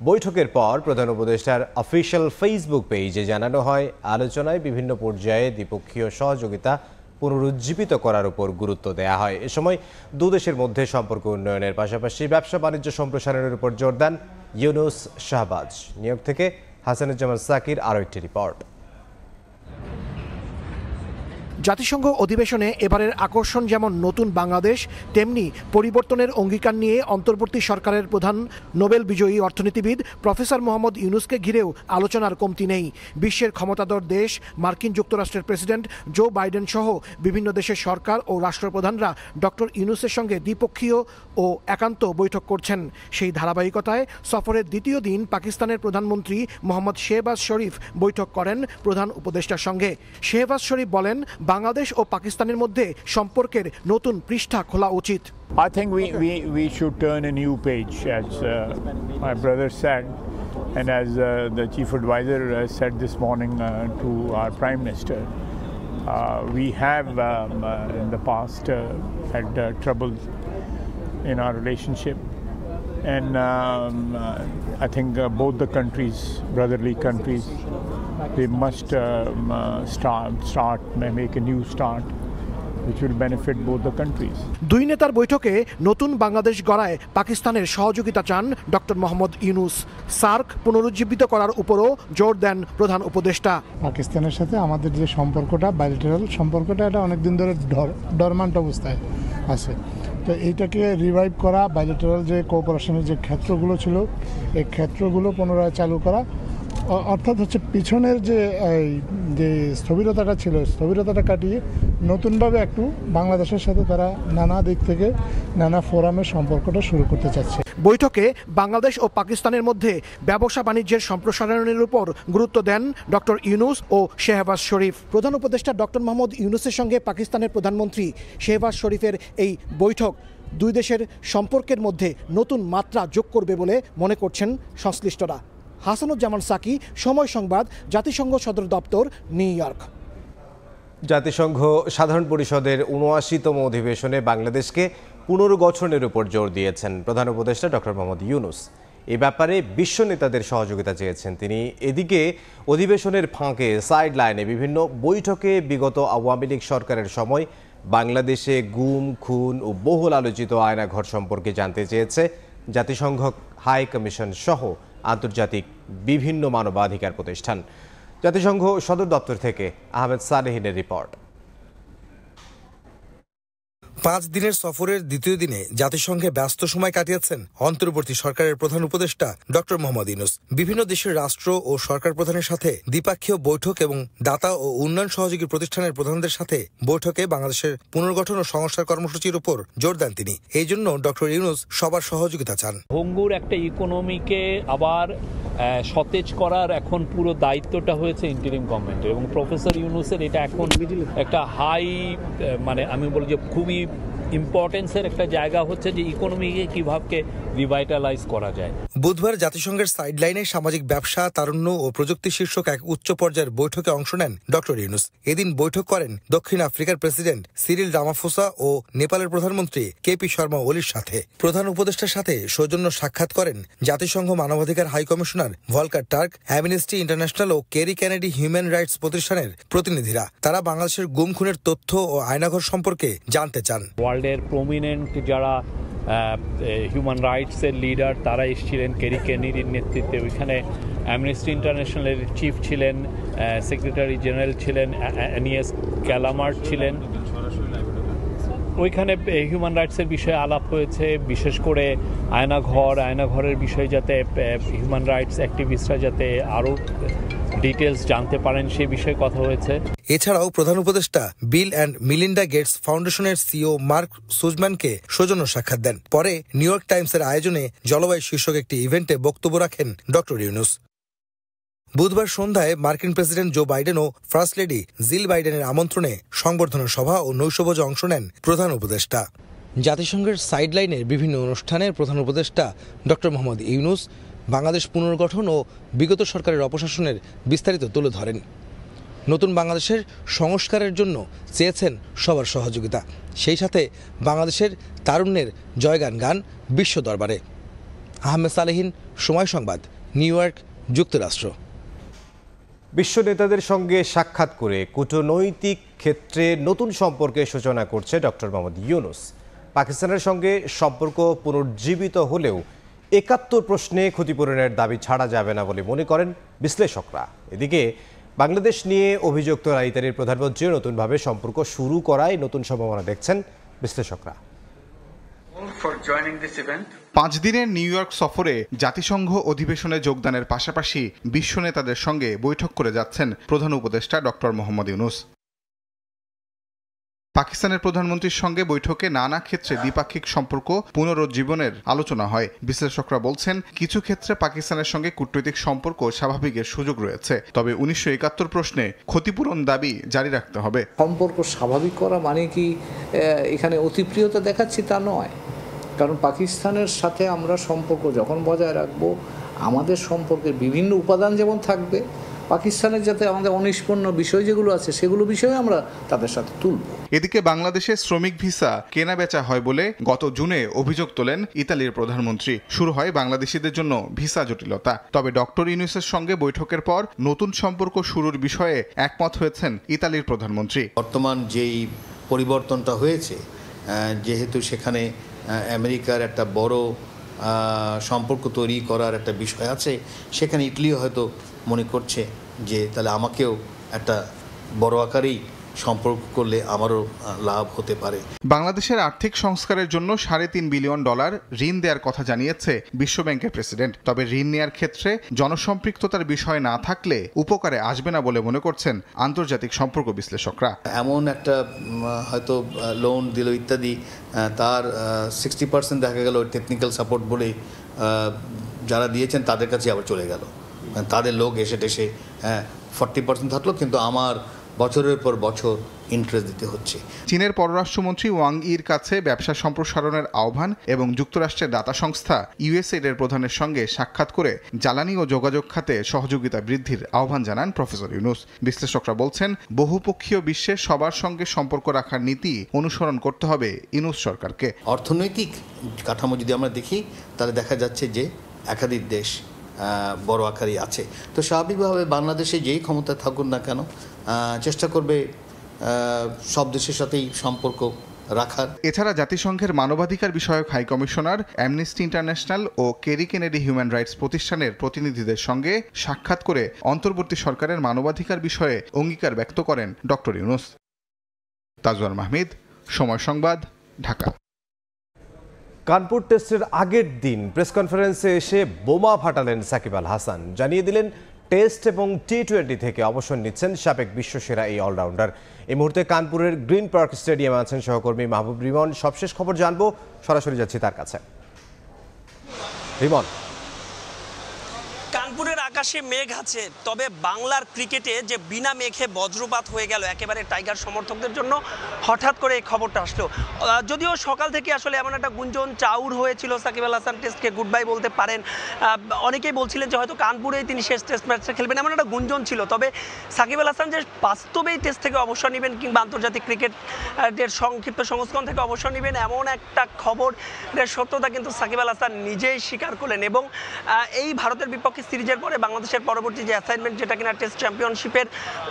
বৈঠকের পর প্রধান উপদেষ্টার অফিসিয়াল ফেসবুক পেজে জানানো হয়, আলোচনায় বিভিন্ন পর্যায়ে দ্বিপক্ষীয় সহযোগিতা পুনরুজ্জীবিত করার উপর গুরুত্ব দেওয়া হয়। এ সময় দুদেশের মধ্যে সম্পর্ক উন্নয়নের পাশাপাশি ব্যবসা বাণিজ্য সম্প্রসারণের উপর জোর দেন ইউনূস শাহবাজ। নিয়োগ থেকে হাসানুজ্জামান সাকির আরও একটি রিপোর্ট। জাতিসংঘ অধিবেশনে এবারের আকর্ষণ যেমন নতুন বাংলাদেশ, তেমনি পরিবর্তনের অঙ্গীকার নিয়ে অন্তর্বর্তী সরকারের প্রধান নোবেল বিজয়ী অর্থনীতিবিদ প্রফেসর মোহাম্মদ ইউনূসকে ঘিরেও আলোচনার কমতি নেই। বিশ্বের ক্ষমতাধর দেশ মার্কিন যুক্তরাষ্ট্রের প্রেসিডেন্ট জো বাইডেন সহ বিভিন্ন দেশের সরকার ও রাষ্ট্রপ্রধানরা ডক্টর ইউনূসের সঙ্গে দ্বিপক্ষীয় ও একান্ত বৈঠক করছেন। সেই ধারাবাহিকতায় সফরের দ্বিতীয় দিন পাকিস্তানের প্রধানমন্ত্রী মোহাম্মদ শেহবাজ শরীফ বৈঠক করেন প্রধান উপদেষ্টার সঙ্গে। শেহবাজ শরীফ বলেন, বাংলাদেশ ও পাকিস্তানের মধ্যে সম্পর্কের নতুন পৃষ্ঠা খোলা উচিত। I think we should turn a new page, as my brother said, and as the chief advisor said this morning to our prime minister. We have in the past had trouble in our relationship, and I think both the countries, brotherly countries, they must make a new start which will benefit both the countries. দুই নেতার বৈঠকে নতুন বাংলাদেশ গড়ায় পাকিস্তানের সহযোগিতা চান doctor Mohammad Yunus. SAARC পুনরুজ্জীবিত করার উপরও জোর দেন প্রধান উপদেষ্টা। পাকিস্তানের সাথে আমাদের যে সম্পর্কটা, বাইলেটারাল সম্পর্কটা, এটা অনেকদিন ধরে ডরমান্ট অবস্থায় আছে। তো এইটাকে রিভাইভ করা, বাইলেটারাল যে কোঅপারেশনের যে ক্ষেত্রগুলো ছিল, এই ক্ষেত্রগুলো পুনরায় চালু করা, অর্থাৎ হচ্ছে পিছনের যে স্থবিরতাটা ছিল, স্থবিরতাটা কাটিয়ে নতুনভাবে একটু বাংলাদেশের সাথে তারা নানা দিক থেকে নানা ফোরামের সম্পর্কটা শুরু করতে চাচ্ছে। বৈঠকে বাংলাদেশ ও পাকিস্তানের মধ্যে ব্যবসা বাণিজ্যের সম্প্রসারণের উপর গুরুত্ব দেন ডক্টর ইউনূস ও শেহবাজ শরীফ। প্রধান উপদেষ্টা ডক্টর মোহাম্মদ ইউনূসের সঙ্গে পাকিস্তানের প্রধানমন্ত্রী শেহবাজ শরীফের এই বৈঠক দুই দেশের সম্পর্কের মধ্যে নতুন মাত্রা যোগ করবে বলে মনে করছেন সংশ্লিষ্টরা। হাসানুজ্জামান সাকি, সময় সংবাদ, জাতিসংঘ সদর দপ্তর, নিউ ইয়র্ক। জাতিসংঘ সাধারণ পরিষদের ৭৯তম অধিবেশনে বাংলাদেশকে পুনর্গঠনের উপর জোর দিয়েছেন প্রধান উপদেষ্টা ডক্টর মোহাম্মদ ইউনূস। এ ব্যাপারে বিশ্ব নেতাদের সহযোগিতা চেয়েছেন তিনি। এদিকে অধিবেশনের ফাঁকে সাইড লাইনে বিভিন্ন বৈঠকে বিগত আওয়ামী লীগ সরকারের সময় বাংলাদেশে গুম, খুন ও বহুল আলোচিত আয়নাঘর সম্পর্কে জানতে চেয়েছে জাতিসংঘ হাই কমিশন সহ আন্তর্জাতিক বিভিন্ন মানবাধিকার প্রতিষ্ঠান। জাতিসংঘ সদর দপ্তর থেকে আহমেদ সালেহিনের রিপোর্ট। ৫ দিনের সফরের দ্বিতীয় দিনে জাতিসংঘে ব্যস্ত সময় কাটিয়েছেন অন্তর্বর্তী সরকারের প্রধান উপদেষ্টা ডক্টর মোহাম্মদ ইউনূস। বিভিন্ন দেশের রাষ্ট্র ও সরকার প্রধানের সাথে দ্বিপাক্ষীয় বৈঠক এবং দাতা ও উন্নয়ন সহযোগী প্রতিষ্ঠানের প্রধানদের সাথে বৈঠকে বাংলাদেশের পুনর্গঠন ও সংস্কার কর্মসূচির উপর জোর দেন তিনি। এই জন্য ডক্টর ইউনূস সবার সহযোগিতা চান। ভঙ্গুর একটা ইকোনমিকে আবার সতেজ করার এখন পুরো দায়িত্বটা হয়েছে ইন্টারিম গভর্নমেন্টের, এবং প্রফেসর ইউনূসের এটা এখন একটা হাই, মানে আমি বলি যে খুবই ইম্পর্টেন্সের একটা জায়গা হচ্ছে যে ইকোনমিকে কিভাবে রিভাইটালাইজ করা যায়। বুধবার জাতিসংঘের সাইডলাইনে সামাজিক ব্যবসা, তারুণ্য ও প্রযুক্তি শীর্ষক এক উচ্চ পর্যায়ের বৈঠকে অংশ নেন ডক্টর ইউনূস। এদিন বৈঠক করেন দক্ষিণ আফ্রিকার প্রেসিডেন্ট সিরিল রামাফোসা ও নেপালের প্রধানমন্ত্রী কেপি শর্মা ওলির সাথে। প্রধান উপদেষ্টার সাথে সৌজন্য সাক্ষাৎ করেন জাতিসংঘ মানবাধিকার high commissioner Volker টার্ক, amnesty international ও কেরি কেনেডি হিউম্যান রাইটস প্রতিষ্ঠানের প্রতিনিধিরা। তারা বাংলাদেশের গুম খুনের তথ্য ও আয়নাঘর সম্পর্কে জানতে চান। ওয়ার্ল্ডের প্রমিনেন্ট যারা হিউম্যান রাইটসের লিডার তারা এসেছিলেন কেরি কেনেডির নেতৃত্বে। ওইখানে অ্যামনেস্টি ইন্টারন্যাশনালের চিফ ছিলেন, সেক্রেটারি জেনারেল ছিলেন, অ্যানিয়াস ক্যালামার্ট ছিলেন। ওইখানে হিউম্যান রাইটসের বিষয়ে আলাপ হয়েছে, বিশেষ করে আয়নাঘরের বিষয়ে, যাতে হিউম্যান রাইটস অ্যাক্টিভিস্টরা যাতে আরও ডিটেলস জানতে পারেন সে বিষয়ে কথা হয়েছে। এছাড়াও প্রধান উপদেষ্টা বিল অ্যান্ড মিলিন্ডা গেটস ফাউন্ডেশনের সিইও মার্ক সুজম্যানকে সৌজন্য সাক্ষাৎ দেন। পরে নিউ ইয়র্ক টাইমসের আয়োজনে জলবায়ু শীর্ষক একটি ইভেন্টে বক্তব্য রাখেন ডক্টর ইউনুস। বুধবার সন্ধ্যায় মার্কিন প্রেসিডেন্ট জো বাইডেন ও ফার্স্ট লেডি জিল বাইডেনের আমন্ত্রণে সংবর্ধনা সভা ও নৈশভোজে অংশ নেন প্রধান উপদেষ্টা। জাতিসংঘের সাইডলাইনের বিভিন্ন অনুষ্ঠানের প্রধান উপদেষ্টা ডক্টর মোহাম্মদ ইউনুস বাংলাদেশ পুনর্গঠন ও বিগত সরকারের অপশাসনের বিস্তারিত তুলে ধরেন। নতুন বাংলাদেশের সংস্কারের জন্য চেয়েছেন সবার সহযোগিতা, সেই সাথে বাংলাদেশের তারুণ্যের জয়গান গান বিশ্ব দরবারে। আহমেদ সালেহীন, সময় সংবাদ, নিউ ইয়র্ক, যুক্তরাষ্ট্র। বিশ্ব নেতাদের সঙ্গে সাক্ষাৎ করে কূটনৈতিক ক্ষেত্রে নতুন সম্পর্কের সূচনা করছে ডক্টর মোহাম্মদ ইউনুস। পাকিস্তানের সঙ্গে সম্পর্ক পুনর্জীবিত হলেও ৭১ প্রশ্নে ক্ষতিপূরণের দাবি ছাড়া যাবে না বলে মনে করেন বিশ্লেষকরা। এদিকে বাংলাদেশ নিয়ে অভিযোগ তোলা ইতালির প্রধানমন্ত্রী নতুনভাবে সম্পর্ক শুরু করায় নতুন সম্ভাবনা দেখছেন বিশ্লেষকরা। 5 দিনের নিউ ইয়র্ক সফরে জাতিসংঘ অধিবেশনে যোগদানের পাশাপাশি বিশ্ব নেতাদের সঙ্গে বৈঠক করে যাচ্ছেন প্রধান উপদেষ্টা ডক্টর মোহাম্মদ ইউনুস। পাকিস্তানের প্রধানমন্ত্রীর সঙ্গে বৈঠকে নানা ক্ষেত্রে দ্বিপাক্ষিক সম্পর্ক পুনরুজ্জীবনের আলোচনা হয়। বিশ্লেষকরা বলছেন, কিছু ক্ষেত্রে পাকিস্তানের সঙ্গে কূটনৈতিক সম্পর্ক স্বাভাবিকের সুযোগ রয়েছে, তবে 1971 প্রশ্নে ক্ষতিপূরণ দাবি জারি রাখতে হবে। সম্পর্ক স্বাভাবিক করা মানে কি এখানে অতিপ্রিয়তা দেখাচ্ছি তা নয়, কারণ পাকিস্তানের সাথে আমরা সম্পর্ক যখন বজায় রাখবো, আমাদের সম্পর্কের বিভিন্ন উপাদান যেমন থাকবে, পাকিস্তানের যাতে আমাদের অনিষ্পন্ন বিষয় যেগুলো আছে সেগুলো বিষয়ে আমরা তাদের সাথে তুলব। এদিকে বাংলাদেশে শ্রমিক ভিসা কেনা বেচা হয় বলে গত জুনে অভিযোগ তোলেন ইতালির প্রধানমন্ত্রী। শুরু হয় বাংলাদেশিদের জন্য ভিসা জটিলতা। তবে ডক্টর ইউনুসের সঙ্গে বৈঠকের পর নতুন সম্পর্ক শুরুর বিষয়ে একমত হয়েছেন ইতালির প্রধানমন্ত্রী। বর্তমান যেই পরিবর্তনটা হয়েছে, যেহেতু সেখানে আমেরিকার একটা বড় সম্পর্ক তৈরি করার একটা বিষয় আছে, সেখানে ইটালিও হয়তো মনে করছে যে তাহলে আমাকেও একটা বড় আকারেই সম্পর্ক করলে আমারও লাভ হতে পারে। বাংলাদেশের আর্থিক সংস্কারের জন্য $3.5 বিলিয়ন ঋণ দেওয়ার কথা জানিয়েছে বিশ্বব্যাংকের প্রেসিডেন্ট। তবে ঋণ নেওয়ার ক্ষেত্রে জনসম্পৃক্ততার বিষয় না থাকলে উপকারে আসবে না বলে মনে করছেন আন্তর্জাতিক সম্পর্ক বিশ্লেষকরা। এমন একটা হয়তো লোন দিল ইত্যাদি, তার 60% দেখা গেল টেকনিক্যাল সাপোর্ট বলে যারা দিয়েছেন তাদের কাছে আবার চলে গেল, তাদের লোক এসে টেসে 40% থাকলো, কিন্তু আমার বছরের পর বছর ইন্টারেস্ট দিতে হচ্ছে। চীনের পররাষ্ট্রমন্ত্রী ওয়াং ইর কাছে ব্যবসা সম্প্রসারণের আহ্বান এবং যুক্তরাষ্ট্রের দাতা সংস্থা ইউএসএইড এর প্রধানের সঙ্গে সাক্ষাৎ করে জ্বালানি ও যোগাযোগ খাতে সহযোগিতা বৃদ্ধির আহ্বান জানান প্রফেসর ইউনুস। বিশ্লেষকরা বলছেন, বহুপক্ষীয় বিশ্বে সবার সঙ্গে সম্পর্ক রাখার নীতি অনুসরণ করতে হবে ইউনুস সরকারকে। অর্থনৈতিক কাঠামো যদি আমরা দেখি, তাহলে দেখা যাচ্ছে যে একাধিক দেশ বড় আকারে আছে, তো স্বাভাবিকভাবে বাংলাদেশে যেই ক্ষমতা থাকুন না কেন চেষ্টা করবে সব দেশের সাথেই সম্পর্ক রাখার। এছাড়া জাতিসংঘের মানবাধিকার বিষয়ক হাই কমিশনার, অ্যামনেস্টি ইন্টারন্যাশনাল ও কেরি কেনেডি হিউম্যান রাইটস প্রতিষ্ঠানের প্রতিনিধিদের সঙ্গে সাক্ষাৎ করে অন্তর্বর্তী সরকারের মানবাধিকার বিষয়ে অঙ্গীকার ব্যক্ত করেন ডক্টর ইউনুস। তাজওয়ার মাহমুদ, সময় সংবাদ, ঢাকা। কানপুর টেস্টের আগের দিন প্রেস কনফারেন্সে এসে বোমা ফাটালেন সাকিব আল হাসান। জানিয়ে দিলেন টেস্ট এবং টি-20 থেকে অবসর নিচ্ছেন সাবেক বিশ্বসেরা এই অলরাউন্ডার। এই মুহূর্তে কানপুরের গ্রিন পার্ক স্টেডিয়ামে আছেন সহকর্মী মাহবুব রিমন। সবশেষ খবর জানবো, সরাসরি যাচ্ছি তার কাছে। রিমন, কানপুরের আকাশে মেঘ আছে, তবে বাংলার ক্রিকেটে যে বিনা মেঘে বজ্রপাত হয়ে গেল একেবারে টাইগার সমর্থকদের জন্য, হঠাৎ করে এই খবরটা আসলো। যদিও সকাল থেকে আসলে এমন একটা গুঞ্জন চাউর হয়েছিল সাকিব আল হাসান টেস্টকে গুড বাই বলতে পারেন, অনেকেই বলছিলেন যে হয়তো কানপুরেই তিনি শেষ টেস্ট ম্যাচটা খেলবেন, এমন একটা গুঞ্জন ছিল। তবে সাকিব আল হাসান যে বাস্তবেই টেস্ট থেকে অবসর নেবেন কিংবা আন্তর্জাতিক ক্রিকেটের সংক্ষিপ্ত সংস্করণ থেকে অবসর নেবেন, এমন একটা খবরের সত্যতা কিন্তু সাকিব আল হাসান নিজেই স্বীকার করলেন। এবং এই ভারতের বিপক্ষে সিরিজের পরে বাংলাদেশের পরবর্তী যে অ্যাসাইনমেন্ট, যেটা কিনা টেস্ট চ্যাম্পিয়নশিপের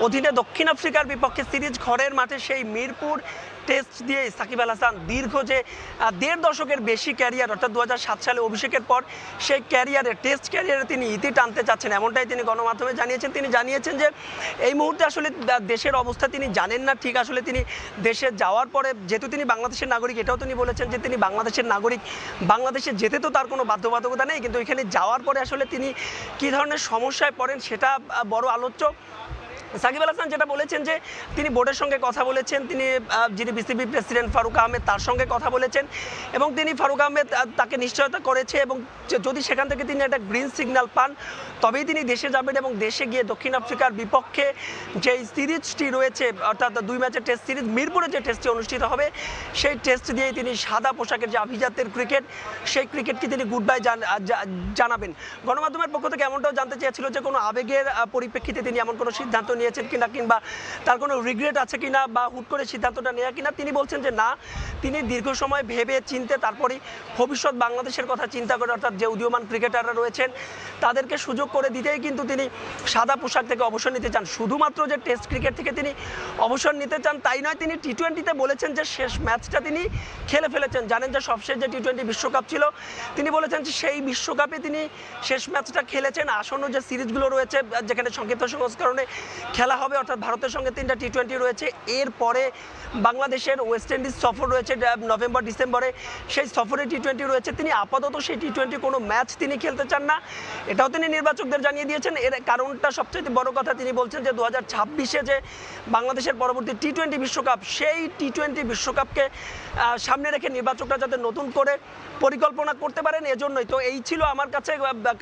অধীনে দক্ষিণ আফ্রিকার বিপক্ষে সিরিজ, ঘরের মাঠে সেই মিরপুর টেস্ট দিয়ে সাকিব আল হাসান দীর্ঘ যে 1.5 দশকের বেশি ক্যারিয়ার, অর্থাৎ 2007 সালে অভিষেকের পর সেই ক্যারিয়ারে, টেস্ট ক্যারিয়ারে তিনি ইতি টানতে চাচ্ছেন, এমনটাই তিনি গণমাধ্যমে জানিয়েছেন। তিনি জানিয়েছেন যে এই মুহূর্তে আসলে দেশের অবস্থা তিনি জানেন না ঠিক। আসলে তিনি দেশে যাওয়ার পরে, যেহেতু তিনি বাংলাদেশের নাগরিক, এটাও তিনি বলেছেন যে তিনি বাংলাদেশের নাগরিক, বাংলাদেশে যেতে তো তার কোনো বাধ্যবাধকতা নেই, কিন্তু এখানে যাওয়ার পরে আসলে তিনি কী ধরনের সমস্যায় পড়েন সেটা বড় আলোচ্য। সাকিব আল হাসান যেটা বলেছেন যে তিনি বোর্ডের সঙ্গে কথা বলেছেন, তিনি যিনি বিসিবি প্রেসিডেন্ট ফারুক আহমেদ তার সঙ্গে কথা বলেছেন এবং তিনি ফারুক আহমেদ তাকে নিশ্চয়তা করেছে এবং যদি সেখান থেকে তিনি একটা গ্রিন সিগন্যাল পান তবেই তিনি দেশে যাবেন এবং দেশে গিয়ে দক্ষিণ আফ্রিকার বিপক্ষে যে সিরিজটি রয়েছে অর্থাৎ 2 ম্যাচের টেস্ট সিরিজ মিরপুরে যে টেস্টটি অনুষ্ঠিত হবে সেই টেস্ট দিয়েই তিনি সাদা পোশাকের যে আভিজাত্যের ক্রিকেট সেই ক্রিকেটকে তিনি গুড বাই জানাবেন। গণমাধ্যমের পক্ষ থেকে এমনটাও জানতে চেয়েছিল যে কোনো আবেগের পরিপ্রেক্ষিতে তিনি এমন কোনো সিদ্ধান্ত নিয়েছেন কিনা কিংবা তার কোনো রিগ্রেট আছে কিনা বা হুট করে সিদ্ধান্তটা নেওয়া কিনা। তিনি বলছেন যে না, তিনি দীর্ঘ সময় ভেবে চিনতে তারপরই ভবিষ্যৎ বাংলাদেশের কথা চিন্তা করে অর্থাৎ যে উদীয়মান ক্রিকেটাররা রয়েছেন তাদেরকে সুযোগ করে দিতেই কিন্তু তিনি সাদা পোশাক থেকে অবসর নিতে চান। শুধুমাত্র যে টেস্ট ক্রিকেট থেকে তিনি অবসর নিতে চান তাই নয়, তিনি টি-20তে বলেছেন যে শেষ ম্যাচটা তিনি খেলে ফেলেছেন। জানেন যে সবশেষ যে টি-20 বিশ্বকাপ ছিল তিনি বলেছেন যে সেই বিশ্বকাপে তিনি শেষ ম্যাচটা খেলেছেন। আসন্ন যে সিরিজগুলো রয়েছে যেখানে সংক্ষিপ্ত সংস্করণে খেলা হবে অর্থাৎ ভারতের সঙ্গে 3টা টি-20 রয়েছে, এরপরে বাংলাদেশের ওয়েস্ট ইন্ডিজ সফর রয়েছে নভেম্বর ডিসেম্বরে, সেই সফরে টি-20 রয়েছে। তিনি আপাতত সেই টি-20 কোনো ম্যাচ তিনি খেলতে চান না, এটাও তিনি নির্বাচকদের জানিয়ে দিয়েছেন। এর কারণটা সবচেয়ে বড় কথা তিনি বলছেন যে 2026-এ যে বাংলাদেশের পরবর্তী টি-20 বিশ্বকাপ সেই টি-20 বিশ্বকাপকে সামনে রেখে নির্বাচকরা যাতে নতুন করে পরিকল্পনা করতে পারেন এজন্যই। তো এই ছিল আমার কাছে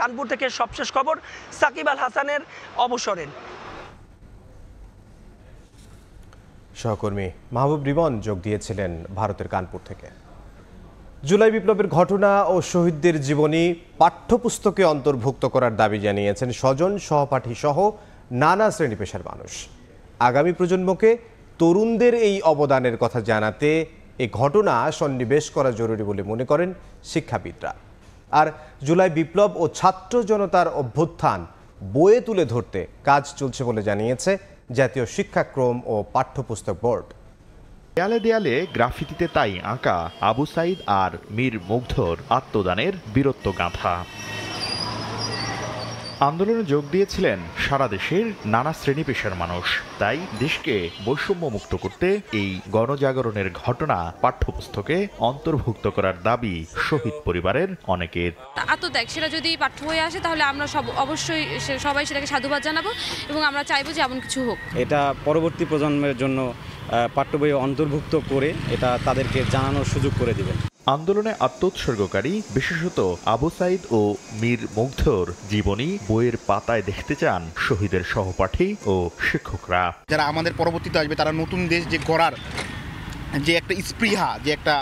কানপুর থেকে সবশেষ খবর সাকিব আল হাসানের অবসরের। সহকর্মী মাহবুব রিবন যোগ দিয়েছিলেন ভারতের কানপুর থেকে। জুলাই বিপ্লবের ঘটনা ও শহীদদের জীবনী পাঠ্যপুস্তকে অন্তর্ভুক্ত করার দাবি জানিয়েছেন স্বজন সহপাঠী সহ নানা শ্রেণী পেশার মানুষ। আগামী প্রজন্মকে তরুণদের এই অবদানের কথা জানাতে এই ঘটনা সন্নিবেশ করা জরুরি বলে মনে করেন শিক্ষাবিদরা। আর জুলাই বিপ্লব ও ছাত্র জনতার অভ্যুত্থান বইয়ে তুলে ধরতে কাজ চলছে বলে জানিয়েছে জাতীয় শিক্ষাক্রম ও পাঠ্যপুস্তক বোর্ড। দেয়ালে দেয়ালে গ্রাফিতিতে তাই আঁকা আবু সাইদ আর মীর মুগ্ধর আত্মদানের বীরত্ব গাঁথা। আন্দোলনে যোগ দিয়েছিলেন সারা দেশের নানা শ্রেণী পেশার মানুষ। তাই দেশকে বৈষম্য মুক্ত করতে এই গণজাগরণের ঘটনা পাঠ্যপুস্তকে অন্তর্ভুক্ত করার দাবি শহীদ পরিবারের অনেকের। আত্মত্যাগ সেটা যদি পাঠ্য বইয়ে আসে তাহলে আমরা অবশ্যই সবাই সেটাকে সাধুবাদ জানাবো এবং আমরা চাইবো যে এমন কিছু হোক। এটা পরবর্তী প্রজন্মের জন্য পাঠ্য বইয়ে অন্তর্ভুক্ত করে এটা তাদেরকে জানানোর সুযোগ করে দিবেন। আন্দোলনে আত্মোৎসর্গকারী বিশেষত আবু সাইদ ও মীর মুগ্ধর জীবনী বইয়ের পাতায় দেখতে চান শহীদের সহপাঠী ও শিক্ষকরা। যারা আমাদের পরবর্তীতে আসবে তারা নতুন দেশ যে গড়ার যে একটা স্পৃহা, যে একটা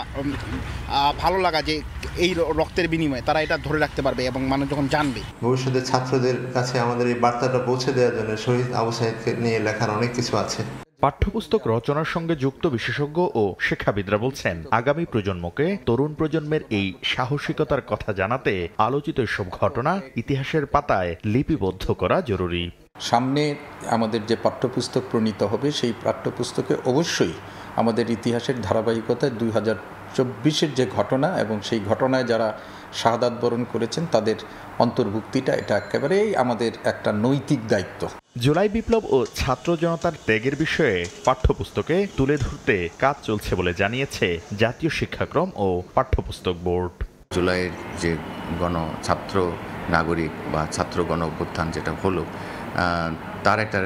ভালো লাগা যে এই রক্তের বিনিময়ে তারা এটা ধরে রাখতে পারবে এবং মানুষ যখন জানবে। ভবিষ্যতে ছাত্রদের কাছে আমাদের এই বার্তাটা পৌঁছে দেওয়ার জন্য শহীদ আবু সাইদকে নিয়ে লেখার অনেক কিছু আছে। পাঠ্যপুস্তক রচনার সঙ্গে যুক্ত বিশেষজ্ঞ ও শিক্ষাবিদরা বলছেন আগামী প্রজন্মকে তরুণ প্রজন্মের এই সাহসিকতার কথা জানাতে আলোচিত এসব ঘটনা ইতিহাসের পাতায় লিপিবদ্ধ করা জরুরি। সামনে আমাদের যে পাঠ্যপুস্তক প্রণীত হবে সেই পাঠ্যপুস্তকে অবশ্যই আমাদের ইতিহাসের ধারাবাহিকতায় 2024-এর যে ঘটনা এবং সেই ঘটনায় যারা শাহাদাত বরণ করেছেন তাদের অন্তর্ভুক্তিটা এটা একেবারেই আমাদের একটা নৈতিক দায়িত্ব। জুলাই বিপ্লব ও ছাত্র জনতার ত্যাগের বিষয়ে পাঠ্যপুস্তকে তুলে ধরতে কাজ চলছে বলে জানিয়েছে জাতীয় শিক্ষাক্রম ও পাঠ্যপুস্তক বোর্ড। জুলাইয়ের যে ছাত্র নাগরিক বা ছাত্র গণ অভ্যুত্থান যেটা হলো তার একটা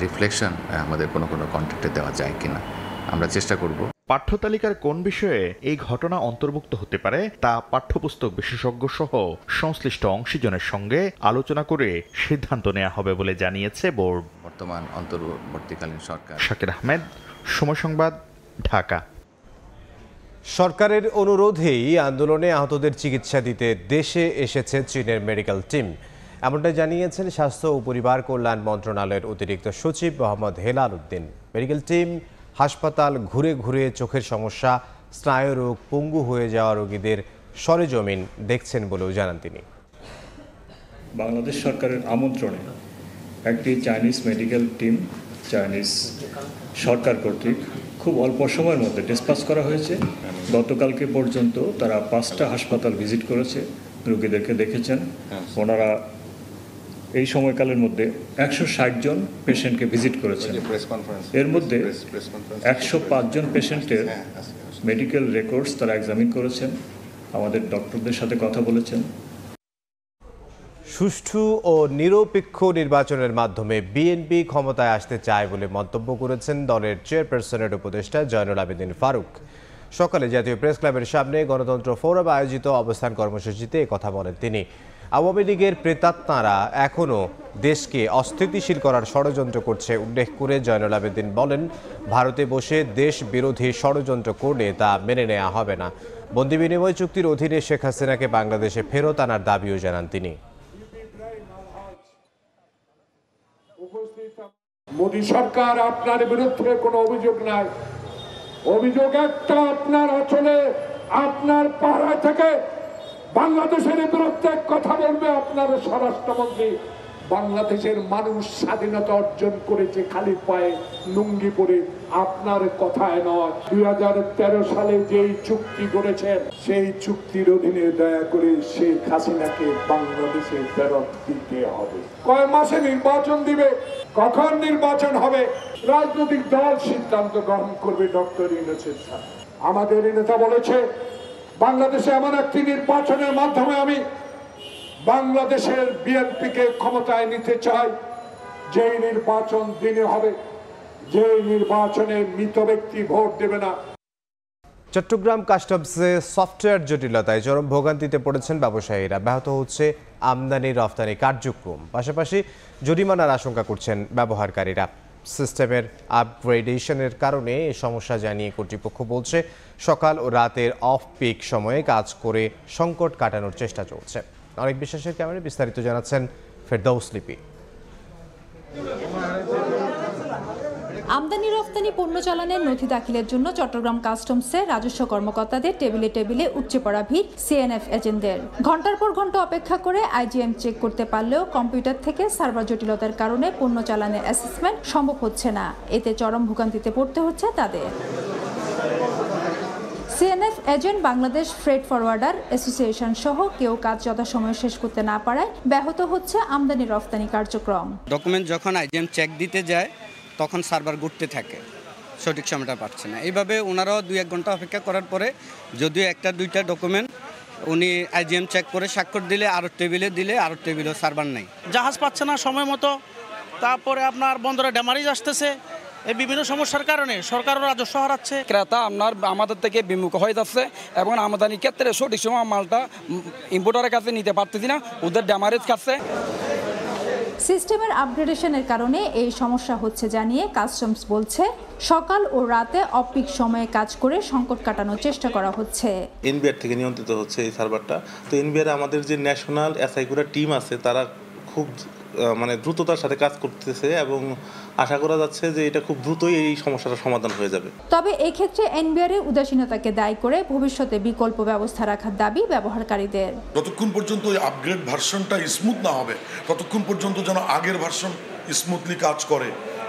রিফ্লেকশন আমাদের কোনো কন্টেন্টে দেওয়া যায় কিনা আমরা চেষ্টা করব। পাঠ্যতালিকার কোন বিষয়ে এই ঘটনা অন্তর্ভুক্ত হতে পারে তা পাঠ্যপুস্তক বিশেষজ্ঞ সহ সংশ্লিষ্ট অংশীজনের সঙ্গে আলোচনা করে সিদ্ধান্ত নেওয়া হবে বলে জানিয়েছে বোর্ড। বর্তমান অন্তর্বর্তীকালীন সরকার। শাকির আহমেদ, সময় সংবাদ, ঢাকা। সরকারের অনুরোধেই আন্দোলনে আহতদের চিকিৎসা দিতে দেশে এসেছে চীনের মেডিকেল টিম, এমনটা জানিয়েছেন স্বাস্থ্য ও পরিবার কল্যাণ মন্ত্রণালয়ের অতিরিক্ত সচিব মোহাম্মদ হেলাল উদ্দিন। মেডিকেল টিম হাসপাতাল ঘুরে ঘুরে চোখের সমস্যা, স্নায়ুরোগ, পঙ্গু হয়ে যাওয়া রোগীদের সরেজমিন দেখছেন বলেও জানান তিনি। বাংলাদেশ সরকারের আমন্ত্রণে একটি চাইনিজ মেডিকেল টিম চাইনিজ সরকার কর্তৃক খুব অল্প সময়ের মধ্যে ডিসপাস করা হয়েছে। গতকালকে পর্যন্ত তারা 5টা হাসপাতাল ভিজিট করেছে, রোগীদেরকে দেখেছেন। ওনারা এই সময়কালের মধ্যে 160 জন পেশেন্টকে ভিজিট করেছেন। এর মধ্যে 105 জন পেশেন্টের মেডিকেল রেকর্ডস তারা এক্সামিন করেছেন, আমাদের ডক্টরদের সাথে কথা বলেছেন। সুষ্ঠু ও নিরপেক্ষ নির্বাচনের মাধ্যমে বিএনপি ক্ষমতায় আসতে চায় বলে মন্তব্য করেছেন দলের চেয়ারপারসনের উপদেষ্টা জয়নুল আবেদিন ফারুক। সকালে জাতীয় প্রেস ক্লাবের সামনে গণতন্ত্র ফোরাম আয়োজিত অবস্থান কর্মসূচিতে কথা বলেন তিনি। আওয়ামী লীগের প্রেতাত্মারা এখনও দেশকে অস্থিতিশীল করার ষড়যন্ত্র করছে উল্লেখ করে জয়নুল আবেদিন বলেন, ভারতে বসে দেশ বিরোধী ষড়যন্ত্র করলে তা মেনে নেওয়া হবে না। বন্দি বিনিময় চুক্তির অধীনে শেখ হাসিনাকে বাংলাদেশে ফেরত আনার দাবিও জানান তিনি। মোদী সরকার, আপনার বিরুদ্ধে কোনো অভিযোগ নাই। অভিযোগ একটা, আপনার আসলে আপনার পাড়া থেকে বাংলাদেশের বিরুদ্ধে কথা বলবে আপনার স্বরাষ্ট্রমন্ত্রী। বাংলাদেশের মানুষ স্বাধীনতা অর্জন করেছে খালি পায়ে লুঙ্গি পরে, আপনার কথায় নয়। 2013 সালে যেই চুক্তি করেছেন সেই চুক্তির অধীনে দয়া করে শেখ হাসিনাকে বাংলাদেশে ফেরত দিতে হবে। কয় মাসে নির্বাচন দিবে, কখন নির্বাচন হবে রাজনৈতিক দল সিদ্ধান্ত গ্রহণ করবে ডক্টর ইউনূসের সাথে। আমাদের নেতা বলেছে, বাংলাদেশে এমন একটি নির্বাচনের মাধ্যমে আমি বাংলাদেশের বিএনপিকে ক্ষমতায় নিতে চাই, যেই নির্বাচন দিনে হবে, যেই নির্বাচনে মৃত ব্যক্তি ভোট দেবে না। চট্টগ্রাম কাস্টমসে সফটওয়্যার জটিলতায় চরম ভোগান্তিতে পড়েছেন ব্যবসায়ীরা। ব্যাহত হচ্ছে আমদানি রফতানি কার্যক্রম, পাশাপাশি জরিমানার আশঙ্কা করছেন ব্যবহারকারীরা। সিস্টেমের আপগ্রেডেশনের কারণে এই সমস্যা জানিয়ে কর্তৃপক্ষ বলছে, সকাল ও রাতের অফ পিক সময়ে কাজ করে সংকট কাটানোর চেষ্টা চলছে। অনেক বিশ্বাসের ক্যামেরায় বিস্তারিত জানাচ্ছেন ফেরদৌস লিপি। আমদানি রফতানি পণ্য চালানের নথি দাখিলের জন্য চট্টগ্রাম কাস্টমসে রাজস্ব কর্মকর্তাদের টেবিলে টেবিলে উপচে পড়া ভিড় সিএনএফ এজেন্টদের। ঘন্টার পর ঘন্টা অপেক্ষা করে আইজিএম চেক করতে পারলেও কম্পিউটার থেকে সার্ভার জটিলতার কারণে পণ্য চালানের অ্যাসেসমেন্ট সম্ভব হচ্ছে না। এতে চরম ভোগান্তিতে পড়তে হচ্ছে তাদের। CNF agent Bangladesh freight forwarder association সহ কেউ কাজ যথাসময়ে শেষ করতে না পারায় ব্যাহত হচ্ছে আমদানি রফতানি কার্যক্রম। ডকুমেন্ট যখন আইজিএম চেক দিতে যায় তখন সার্ভার ঘুরতে থাকে, সঠিক সময়টা পাচ্ছে না। এইভাবে ওনারাও 2-1 ঘন্টা অপেক্ষা করার পরে যদিও 1-2টা ডকুমেন্ট উনি আইজিএম চেক করে স্বাক্ষর দিলে আরও টেবিলে দিলে আরও টেবিলেও সার্ভার নেই। জাহাজ পাচ্ছে না সময় মতো, তারপরে আপনার বন্দরে ড্যামারেজ আসতেছে। এই বিভিন্ন সমস্যার কারণে সরকারও রাজস্ব হারাচ্ছে। ক্রেতা আমাদের থেকে বিমুখ হয়ে যাচ্ছে এবং আমদানির ক্ষেত্রে সঠিক সময় মালটা ইম্পোর্টারের কাছে নিতে পারতেছি না, ওদের ড্যামারেজ খাচ্ছে। সিস্টেমের আপগ্রেডেশনের কারণে এই সমস্যা হচ্ছে জানিয়ে কাস্টমস বলছে, সকাল ও রাতে অফ পিক সময়ে কাজ করে সংকট কাটানোর চেষ্টা করা হচ্ছে। এনবিআর থেকে নিয়ন্ত্রিত হচ্ছে এই সার্ভারটা। তো এনবিআর আমাদের যে ন্যাশনাল এসআইকুরা টিম আছে তারা খুব দ্রুততার সাথে কাজ করতেছে এবং আশা করা যাচ্ছে যে এটা খুব দ্রুতই এই সমস্যাটার সমাধান হয়ে যাবে। তবে এক্ষেত্রে এনবিআর এর উদাসীনতাকে দায়ী করে ভবিষ্যতে বিকল্প ব্যবস্থা রাখার দাবি ব্যবহারকারীদের। যতক্ষণ পর্যন্ত ওই আপগ্রেড ভার্সনটা স্মুথ না হবে ততক্ষণ পর্যন্ত যেন আগের ভার্সন স্মুথলি কাজ করে,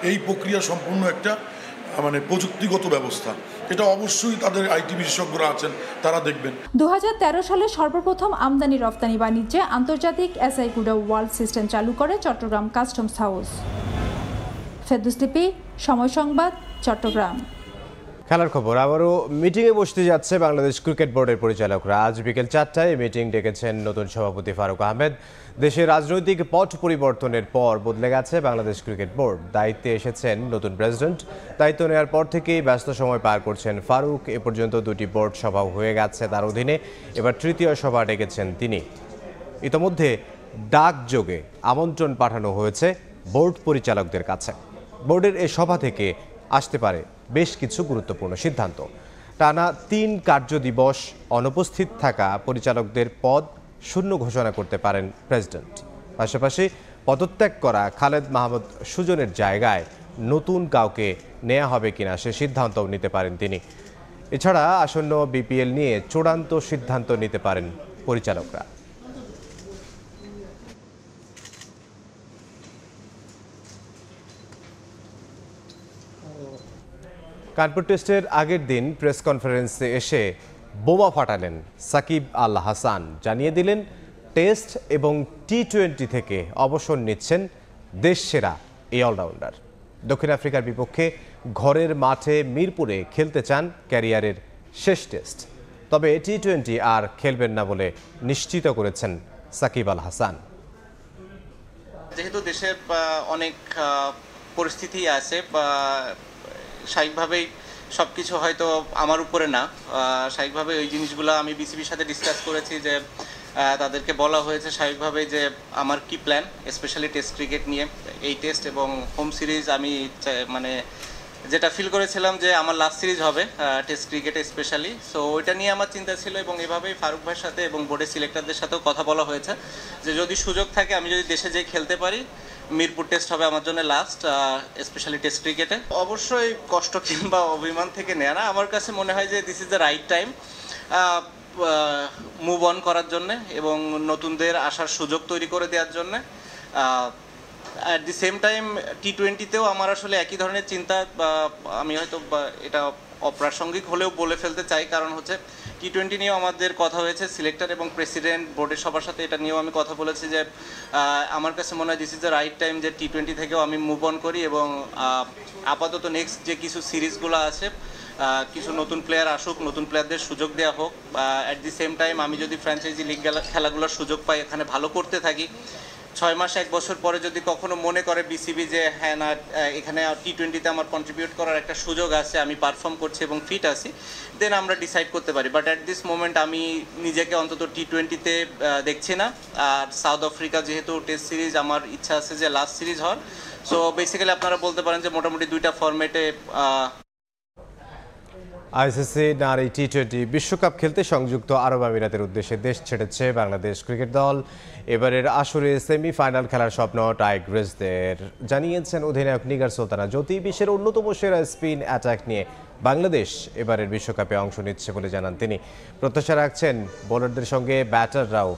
এই প্রক্রিয়া সম্পূর্ণ একটা প্রযুক্তিগত ব্যবস্থা। এটা অবশ্যই তাদের আইটি বিশেষজ্ঞরা আছেন, তারা দেখবেন। 2013 সালে সর্বপ্রথম আমদানি রফতানি বাণিজ্যে আন্তর্জাতিক এসআইকুডা ওয়ার্ল্ড সিস্টেম চালু করে চট্টগ্রাম কাস্টমস হাউস। ফেরদৌস লিপি, সময় সংবাদ, চট্টগ্রাম। খেলার খবর, আবারও মিটিংয়ে বসতে যাচ্ছে বাংলাদেশ ক্রিকেট বোর্ডের পরিচালকরা। আজ বিকেল 4টায় মিটিং ডেকেছেন নতুন সভাপতি ফারুক আহমেদ। দেশের রাজনৈতিক পট পরিবর্তনের পর বদলে গেছে বাংলাদেশ ক্রিকেট বোর্ড। দায়িত্বে এসেছেন নতুন প্রেসিডেন্ট। দায়িত্ব নেওয়ার পর থেকেই ব্যস্ত সময় পার করছেন ফারুক। এ পর্যন্ত 2টি বোর্ড সভা হয়ে গেছে তার অধীনে, এবার 3য় সভা ডেকেছেন তিনি। ইতোমধ্যে ডাকযোগে আমন্ত্রণ পাঠানো হয়েছে বোর্ড পরিচালকদের কাছে। বোর্ডের এই সভা থেকে আসতে পারে বেশ কিছু গুরুত্বপূর্ণ সিদ্ধান্ত। টানা 3 কার্যদিবস অনুপস্থিত থাকা পরিচালকদের পদ শূন্য ঘোষণা করতে পারেন প্রেসিডেন্ট। পাশাপাশি পদত্যাগ করা খালেদ মাহমুদ সুজনের জায়গায় নতুন কাউকে নেওয়া হবে কিনা সে সিদ্ধান্তও নিতে পারেন তিনি। এছাড়া আসন্ন বিপিএল নিয়ে চূড়ান্ত সিদ্ধান্ত নিতে পারেন পরিচালকরা। কানপুর টেস্টের আগের দিন প্রেস কনফারেন্সে এসে বোমা ফাটালেন সাকিব আল হাসান। জানিয়ে দিলেন টেস্ট এবং টি20 থেকে অবসর নিচ্ছেন দেশসেরা এই অলরাউন্ডার। দক্ষিণ আফ্রিকার বিপক্ষে ঘরের মাঠে মিরপুরে খেলতে চান ক্যারিয়ারের শেষ টেস্ট। তবে টি20 আর খেলবেন না বলে নিশ্চিত করেছেন সাকিব আল হাসান। যেহেতু দেশের অনেক পরিস্থিতি আছে, স্বাভাবিকভাবেই সব কিছু হয়তো আমার উপরে না, স্বাভাবিকভাবে ওই জিনিসগুলো আমি বিসিবির সাথে ডিসকাস করেছি, যে তাদেরকে বলা হয়েছে স্বাভাবিকভাবে যে আমার কি প্ল্যান, স্পেশালি টেস্ট ক্রিকেট নিয়ে। এই টেস্ট এবং হোম সিরিজ আমি মানে যেটা ফিল করেছিলাম যে আমার লাস্ট সিরিজ হবে টেস্ট ক্রিকেটে স্পেশালি, সো ওইটা নিয়ে আমার চিন্তা ছিল। এবং এভাবেই ফারুক ভাইয়ের সাথে এবং বোর্ডের সিলেক্টরদের সাথেও কথা বলা হয়েছে যে যদি সুযোগ থাকে আমি যদি দেশে যেয়ে খেলতে পারি, মিরপুর টেস্ট হবে আমার জন্য লাস্ট, স্পেশালি টেস্ট ক্রিকেটে। অবশ্যই কষ্ট কিংবা অভিমান থেকে নেয় না, আমার কাছে মনে হয় যে this is the right time move on করার জন্যে এবং নতুনদের আসার সুযোগ তৈরি করে দেওয়ার জন্যে। অ্যাট দি সেম টাইম টি20তেও আমার আসলে একই ধরনের চিন্তা, আমি হয়তো এটা অপ্রাসঙ্গিক হলেও বলে ফেলতে চাই, কারণ হচ্ছে টি20 নিয়েও আমাদের কথা হয়েছে, সিলেক্টর এবং প্রেসিডেন্ট বোর্ডের সবার সাথে এটা নিয়েও আমি কথা বলেছি যে আমার কাছে মনে হয় this is the right time যে টি20 থেকেও আমি মুভ অন করি এবং আপাতত নেক্সট যে কিছু সিরিজগুলো আছে কিছু নতুন প্লেয়ার আসুক, নতুন প্লেয়ারদের সুযোগ দেওয়া হোক। অ্যাট দি সেম টাইম আমি যদি ফ্র্যাঞ্চাইজি লিগ খেলাগুলোর সুযোগ পাই, এখানে ভালো করতে থাকি, 6 মাস 1 বছর পরে যদি কখনো মনে করে বিসিবি যে হ্যাঁ না এখানে টি20তে আমার কন্ট্রিবিউট করার একটা সুযোগ আছে, আমি পারফর্ম করছি এবং ফিট আছি, দেন আমরা ডিসাইড করতে পারি। বাট অ্যাট দিস মোমেন্ট আমি নিজেকে অন্তত টি20তে দেখছি না। আর সাউথ আফ্রিকা যেহেতু টেস্ট সিরিজ, আমার ইচ্ছা আছে যে লাস্ট সিরিজ হওয়ার। সো বেসিক্যালি আপনারা বলতে পারেন যে মোটামুটি 2টা ফরম্যাটে। আইসিসি নারী টি20 বিশ্বকাপ খেলতে সংযুক্ত আরব আমিরাতের উদ্দেশ্যে দেশ ছেড়েছে বাংলাদেশ ক্রিকেট দল। এবারের আসরে সেমিফাইনাল খেলার স্বপ্ন টাইগ্রেসদের, জানিয়েছেন অধিনায়ক নিগার সুলতানা জ্যোতি। বিশ্বের অন্যতম সেরা স্পিন অ্যাটাক নিয়ে বাংলাদেশ এবারের বিশ্বকাপে অংশ নিচ্ছে বলে জানান তিনি। প্রত্যাশা রাখছেন বোলারদের সঙ্গে ব্যাটাররাও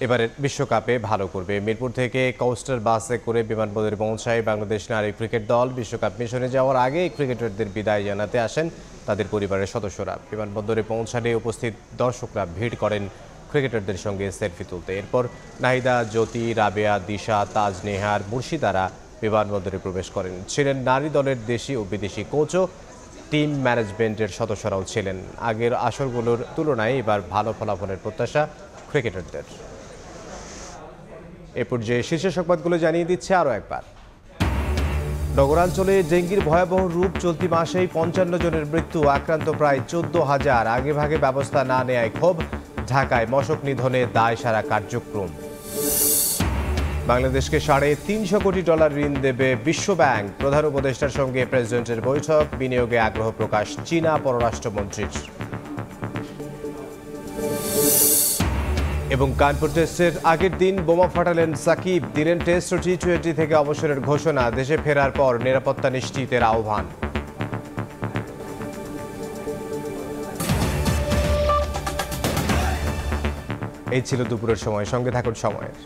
এবারের বিশ্বকাপে ভালো করবে। মিরপুর থেকে কোস্টার বাসে করে বিমানবন্দরে পৌঁছায় বাংলাদেশ নারী ক্রিকেট দল। বিশ্বকাপ মিশনে যাওয়ার আগে ক্রিকেটারদের বিদায় জানাতে আসেন তাদের পরিবারের সদস্যরা। বিমানবন্দরে পৌঁছালে উপস্থিত দর্শকরা ভিড় করেন ক্রিকেটারদের সঙ্গে সেলফি তুলতে। এরপর নাহিদা, জ্যোতি, রাবেয়া, দিশা, তাজ, নেহার, মুর্শিদারা বিমানবন্দরে প্রবেশ করেন। ছিলেন নারী দলের দেশি ও বিদেশি কোচও, টিম ম্যানেজমেন্টের সদস্যরাও ছিলেন। আগের আসরগুলোর তুলনায় এবার ভালো ফলাফলের প্রত্যাশা ক্রিকেটারদের। এ পর্যায়ে শীর্ষ সংবাদগুলো জানিয়ে দিচ্ছে আরও একবার। নগরাঞ্চলে ডেঙ্গির ভয়াবহ রূপ, চলতি মাসেই 55 জনের মৃত্যু, আক্রান্ত প্রায় 14,000। আগেভাগে ব্যবস্থা না নেয়ায় ক্ষোভ, ঢাকায় মশক নিধনে দায় সারা কার্যক্রম। বাংলাদেশকে $350 কোটি ঋণ দেবে বিশ্বব্যাংক, প্রধান উপদেষ্টার সঙ্গে প্রেসিডেন্টের বৈঠক, বিনিয়োগে আগ্রহ প্রকাশ চীনা পররাষ্ট্রমন্ত্রীর। এবং কানপুর টেস্টের আগের দিন বোমা ফাটালেন সাকিব, দিলেন টেস্ট ও টি20 থেকে অবসরের ঘোষণা। দেশে ফেরার পর নিরাপত্তা নিশ্চিতের আহ্বান। এই ছিল দুপুরের সময়, সঙ্গে থাকুন সময়ের।